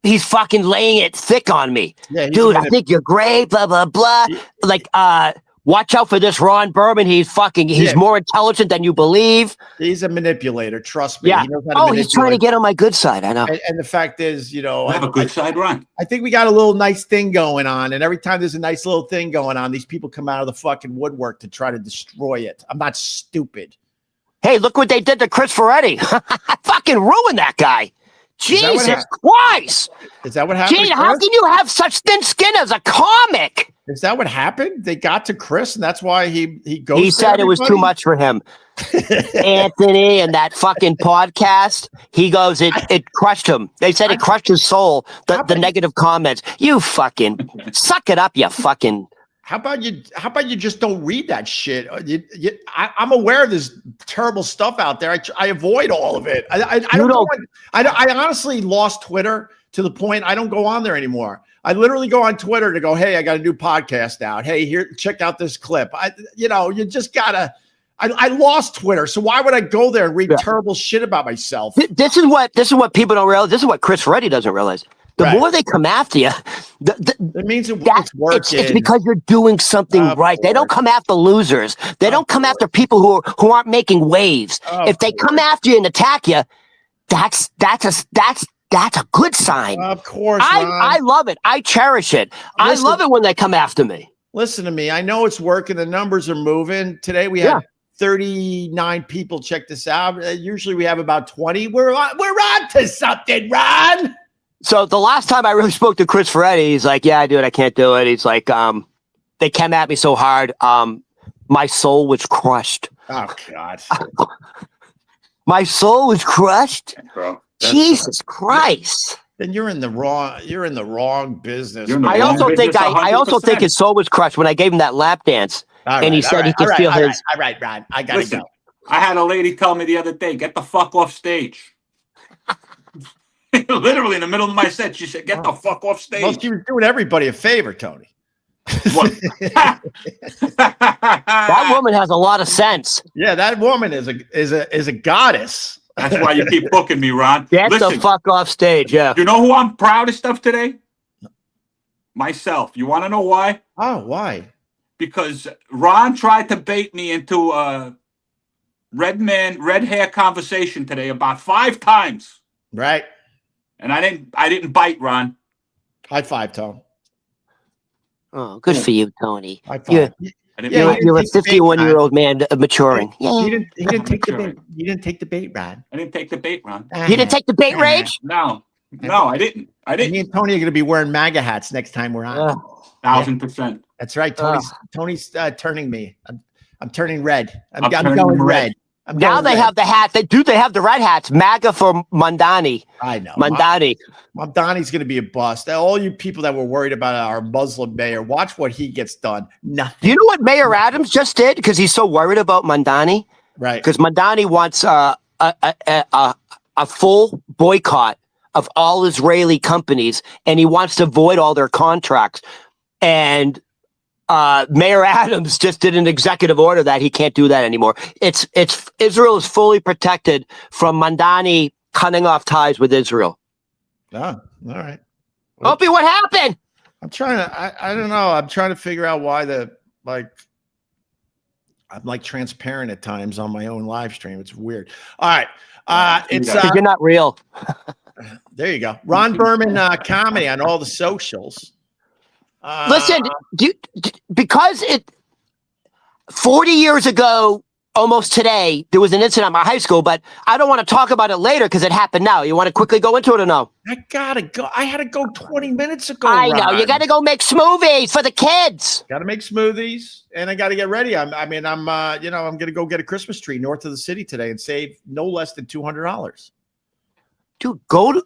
He's fucking laying it thick on me. Yeah, he's Dude, I think you're great, blah blah blah. Watch out for this Ron Berman. He's more intelligent than you believe. He's a manipulator. Trust me. Yeah. He knows how to He's trying to get on my good side. I know. And the fact is, I have a good side, Ron. I think we got a little nice thing going on, and every time there's a nice little thing going on, these people come out of the fucking woodwork to try to destroy it. I'm not stupid. Hey, look what they did to Chris Ferretti. Fucking ruined that guy. Jesus Christ. Is that what happened? Gee, to how Chris? can you have such thin skin as a comic? Is that what happened? They got to Chris, and that's why he goes. He said it was too much for him. Anthony and that fucking podcast, he goes, it crushed him. They said it crushed his soul, the negative comments. You fucking suck it up, you fucking How about you? How about you just don't read that shit? I'm aware of this terrible stuff out there. I avoid all of it. I honestly lost Twitter to the point I don't go on there anymore. I literally go on Twitter to go, hey, I got a new podcast out. Hey, here, check out this clip. You just gotta. I lost Twitter, so why would I go there and read terrible shit about myself? This is what people don't realize. This is what Chris Reddy doesn't realize. The more they come after you, it means it's working. It's because you're doing something right. They don't come after losers. They don't come after people who aren't making waves. If they come after you and attack you, that's a good sign. Of course, I love it. I cherish it. I love it when they come after me. Listen to me. I know it's working. The numbers are moving. Today we had 39 people check this out. Usually we have about 20. We're on to something, Ron. So the last time I really spoke to Chris Ferretti, he's like, yeah, dude, I can't do it. He's like, they came at me so hard. My soul was crushed. Oh, God. My soul was crushed. Bro, Jesus Christ. Then you're in the wrong business. I also think his soul was crushed when I gave him that lap dance. And he said he could feel his. All right, Ron. I got to go. I had a lady tell me the other day, get the fuck off stage. Literally in the middle of my set, she said, get the fuck off stage. Well, she was doing everybody a favor, Tony. That woman has a lot of sense. Yeah, that woman is a goddess. That's why you keep booking me, Ron. Get the fuck off stage, yeah. You know who I'm proudest of today? Myself. You want to know why? Oh, why? Because Ron tried to bait me into a red hair conversation today about 5 times. Right. And I didn't bite, Ron. High five, Tom. Oh, good for you, Tony. High five. You're a 51-year-old man maturing. He didn't take the bait. You didn't take the bait, Ron. I didn't take the bait, Ron. You didn't take the bait, Rage? No, I didn't. Me and Tony are going to be wearing MAGA hats next time we're on. 1,000%. That's right. Tony's turning me. I'm turning red. I'm turning going red. Now they have the hat. They have the red hats. MAGA for Mandani. I know. Mandani. Mandani's going to be a bust. All you people that were worried about our Muslim mayor, watch what he gets done. Nothing. Do you know what Mayor Adams just did? Because he's so worried about Mandani. Right. Because Mandani wants a full boycott of all Israeli companies, and he wants to void all their contracts. And Mayor Adams just did an executive order that he can't do that anymore. It's Israel is fully protected from Mandani cutting off ties with Israel. Oh, all right. Opie, what happened? I'm trying to. I don't know. I'm trying to figure out why I'm like transparent at times on my own live stream. It's weird. All right. It's you're not real. There you go. Ron Berman comedy on all the socials. Listen, because 40 years ago, almost today, there was an incident at my high school, but I don't want to talk about it later because it happened now. You want to quickly go into it or no? I gotta go. I had to go 20 minutes ago. I know. You got to go make smoothies for the kids. Got to make smoothies, and I got to get ready. I'm gonna go get a Christmas tree north of the city today and save no less than $200. Dude, go to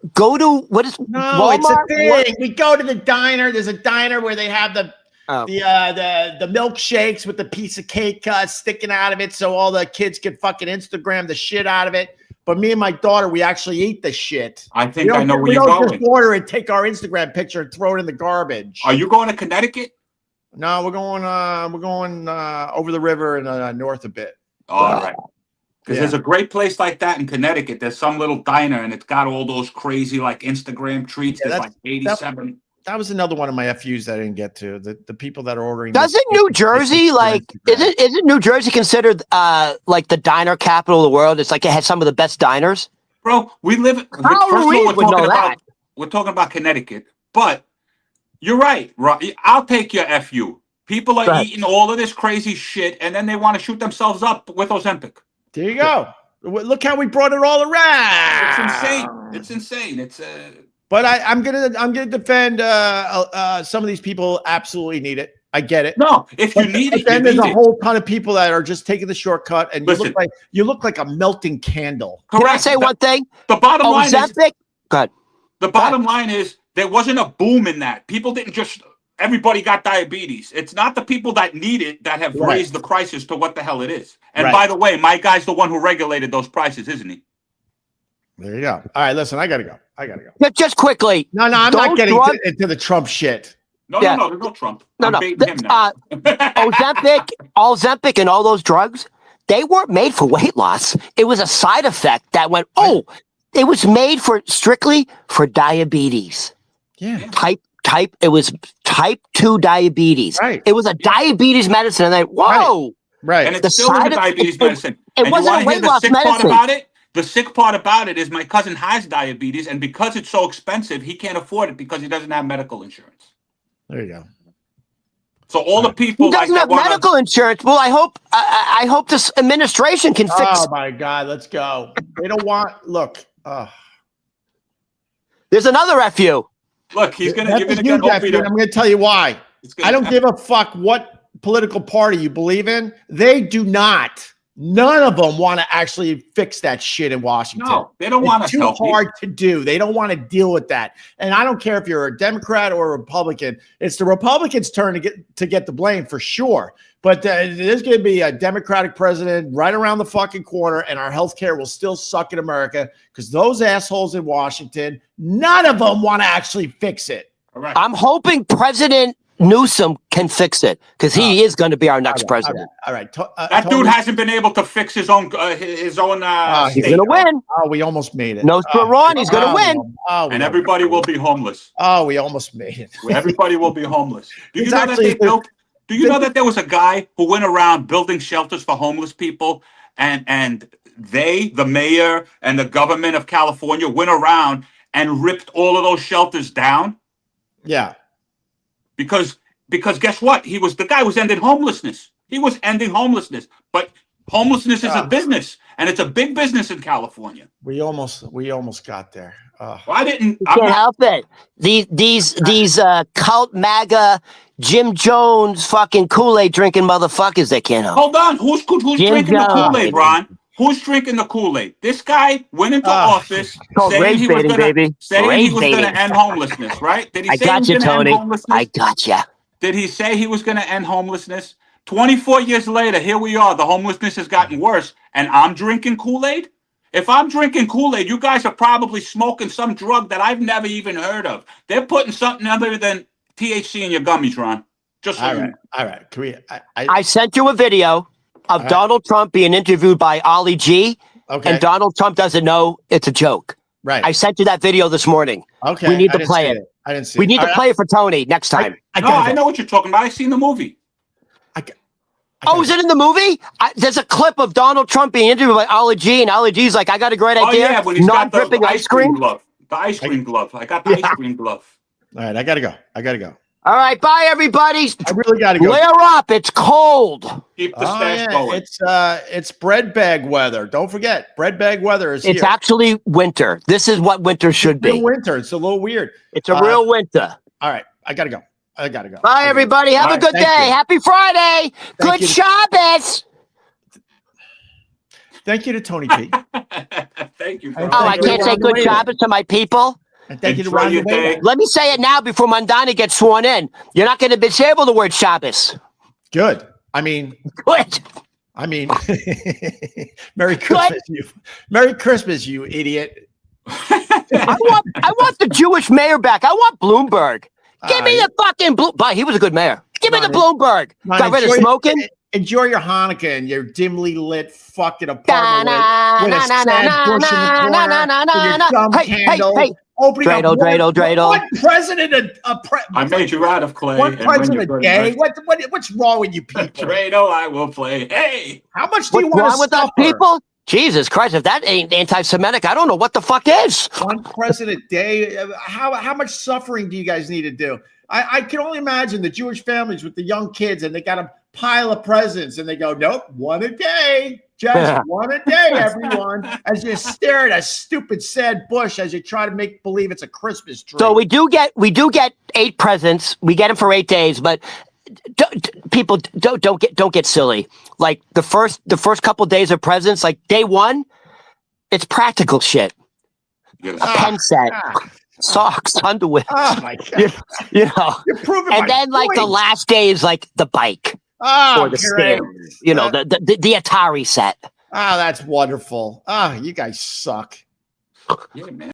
what is Walmart? It's a thing. We go to the diner. There's a diner where they have the milkshakes with the piece of cake sticking out of it, so all the kids can fucking Instagram the shit out of it. But me and my daughter, we actually eat the shit. I think I know where you're going. We don't just order and take our Instagram picture and throw it in the garbage. Are you going to Connecticut? No, we're going over the river and north a bit. All right. Because there's a great place like that in Connecticut. There's some little diner, and it's got all those crazy like Instagram treats. There's like 87. That was another one of my FUs that I didn't get to. The people that are ordering. Doesn't New Jersey isn't New Jersey considered like the diner capital of the world? It's like it has some of the best diners. Bro, we live. We're talking about Connecticut, but you're right. I'll take your FU. People are eating all of this crazy shit, and then they want to shoot themselves up with Ozempic. There you go. Look how we brought it all around. It's insane. But I'm gonna defend some of these people. Absolutely need it. I get it. No, if you need it, then there's a whole ton of people that are just taking the shortcut, and you look like a melting candle. Correct. Can I say one thing? The bottom line is, God. The bottom line is there wasn't a boom in that. People didn't just everybody got diabetes. It's not the people that need it that have Right. raised the prices to what the hell it is. And Right. by the way, my guy's the one who regulated those prices, isn't he? There you go. All right, listen, I gotta go. Just quickly. No, I'm Those not getting drugs- into the Trump shit. No, Yeah. no, there's no Trump. No, I'm no. baiting him now. Ozempic and all those drugs, they weren't made for weight loss. It was a side effect that went, it was made strictly for diabetes. Yeah. It was type 2 diabetes. Right. It was a diabetes medicine. And then, whoa. Right. And it's The still is side a of- diabetes medicine. it And you wasn't wanna a hear weight the loss sick part medicine. about it? The sick part about it is my cousin has diabetes, and because it's so expensive, he can't afford it because he doesn't have medical insurance. There you go. So all the people He doesn't like have that wanna- medical insurance. Well, I hope this administration can fix. Oh my God, let's go. They don't want. Look. There's another FU. Look, he's gonna That's give a it again. huge effort, and I'm going to tell you why. I don't give a fuck what political party you believe in. They do not. None of them want to actually fix that shit in Washington. No, they don't want It's us too help. hard to do. They don't want to deal with that. And I don't care if you're a Democrat or a Republican. It's the Republicans' turn to get the blame for sure. But there's going to be a Democratic president right around the fucking corner, and our healthcare will still suck in America because those assholes in Washington, none of them want to actually fix it. All right. I'm hoping President Newsom can fix it because he is going to be our next president. All right. That dude hasn't been able to fix his own He's state. going to win. Oh, we almost made it. No Ron, he's going to win. And everybody will be homeless. Oh, we almost made it. Everybody will be homeless. Do you He's know that actually- they built? Do you know that there was a guy who went around building shelters for homeless people, and they, the mayor and the government of California, went around and ripped all of those shelters down? Yeah. Because guess what? The guy was ending homelessness. He was ending homelessness, but homelessness is a business, and it's a big business in California. We almost got there. Well, I didn't. You can't help it. These cult MAGA Jim Jones fucking Kool-Aid drinking motherfuckers, they can't help. Hold on. Who's drinking the Jones. Kool-Aid, Ron? Who's drinking the Kool-Aid? This guy went into office called saying rage he was baiting, gonna baby. saying Rage he was going baiting. to end homelessness, right? Did he I say got he you, was going to Tony. end homelessness? I got you. Did he say he was going to end homelessness? 24 years later, here we are. The homelessness has gotten worse, and I'm drinking Kool-Aid? If I'm drinking Kool-Aid, you guys are probably smoking some drug that I've never even heard of. They're putting something other than THC in your gummies, Ron. Just so All you right. know. All right. Can we? I sent you a video of right. Donald Trump being interviewed by Ollie G, Okay. and Donald Trump doesn't know it's a joke. Right. I sent you that video this morning. Okay. We need I to didn't play see it. I didn't see We it. need All to right, play it for Tony next time. I No, gotta I go. know what you're talking about. I've seen the movie. Oh, is it in the movie? There's a clip of Donald Trump being interviewed by Ollie G, and Ollie G's like, I got a great Oh, idea. yeah, when he's got the Non-dripping ice cream. glove. The ice cream glove. I got the ice cream glove. All right. I gotta go. All right, bye, everybody. I really gotta go. Layer up. It's cold. Keep the Oh, stash yeah. going. It's bread bag weather. Don't forget, bread bag weather is It's here. actually winter. This is what winter should It's be. winter. It's a little weird. It's a real winter. All right. I gotta go. Bye, everybody. Have All a right, good thank day. you. Happy Friday. Good you. Shabbos. Thank you to Tony P. Thank you. Oh, Bro. Oh, I Thank you, can't say Ron good Wayne. Shabbos to my people. And thank you to Enjoy Ron your Wayne. day. Let me say it now before Mandana gets sworn in. You're not going to disable the word Shabbos. Good. I mean, Good. Merry Christmas, you. Merry Christmas, you idiot. I want the Jewish mayor back. I want Bloomberg. Give me the fucking But he was a good mayor. Give me the Bloomberg. Ron, Got rid of enjoy- smoking. Enjoy your Hanukkah and your dimly lit fucking apartment with a sad bush in the corner with your dumb candles. Opening up Dreidel. What president? I made you out of clay. One and when president you're gay? good, What's wrong with you people? Dreidel, I will play. Hey, How much do you What's want wrong to with us suffer? people? Jesus Christ, if that ain't anti-Semitic, I don't know what the fuck is. One president day. How much suffering do you guys need to do? I can only imagine the Jewish families with the young kids, and they got a pile of presents, and they go, "Nope, one a day, just one a day, everyone." As you stare at a stupid, sad bush, as you try to make believe it's a Christmas tree. So we do get 8 presents. We get them for 8 days, but people don't get silly. Like the first couple days of presents, like day 1, it's practical shit. yes. A pen set, socks, underwear. Oh my God. You know. You're proving And my then like the point. last day is like the bike Oh, or the great. stand. You know, the Atari set. Oh, that's wonderful. Oh, you guys suck. Yeah, man.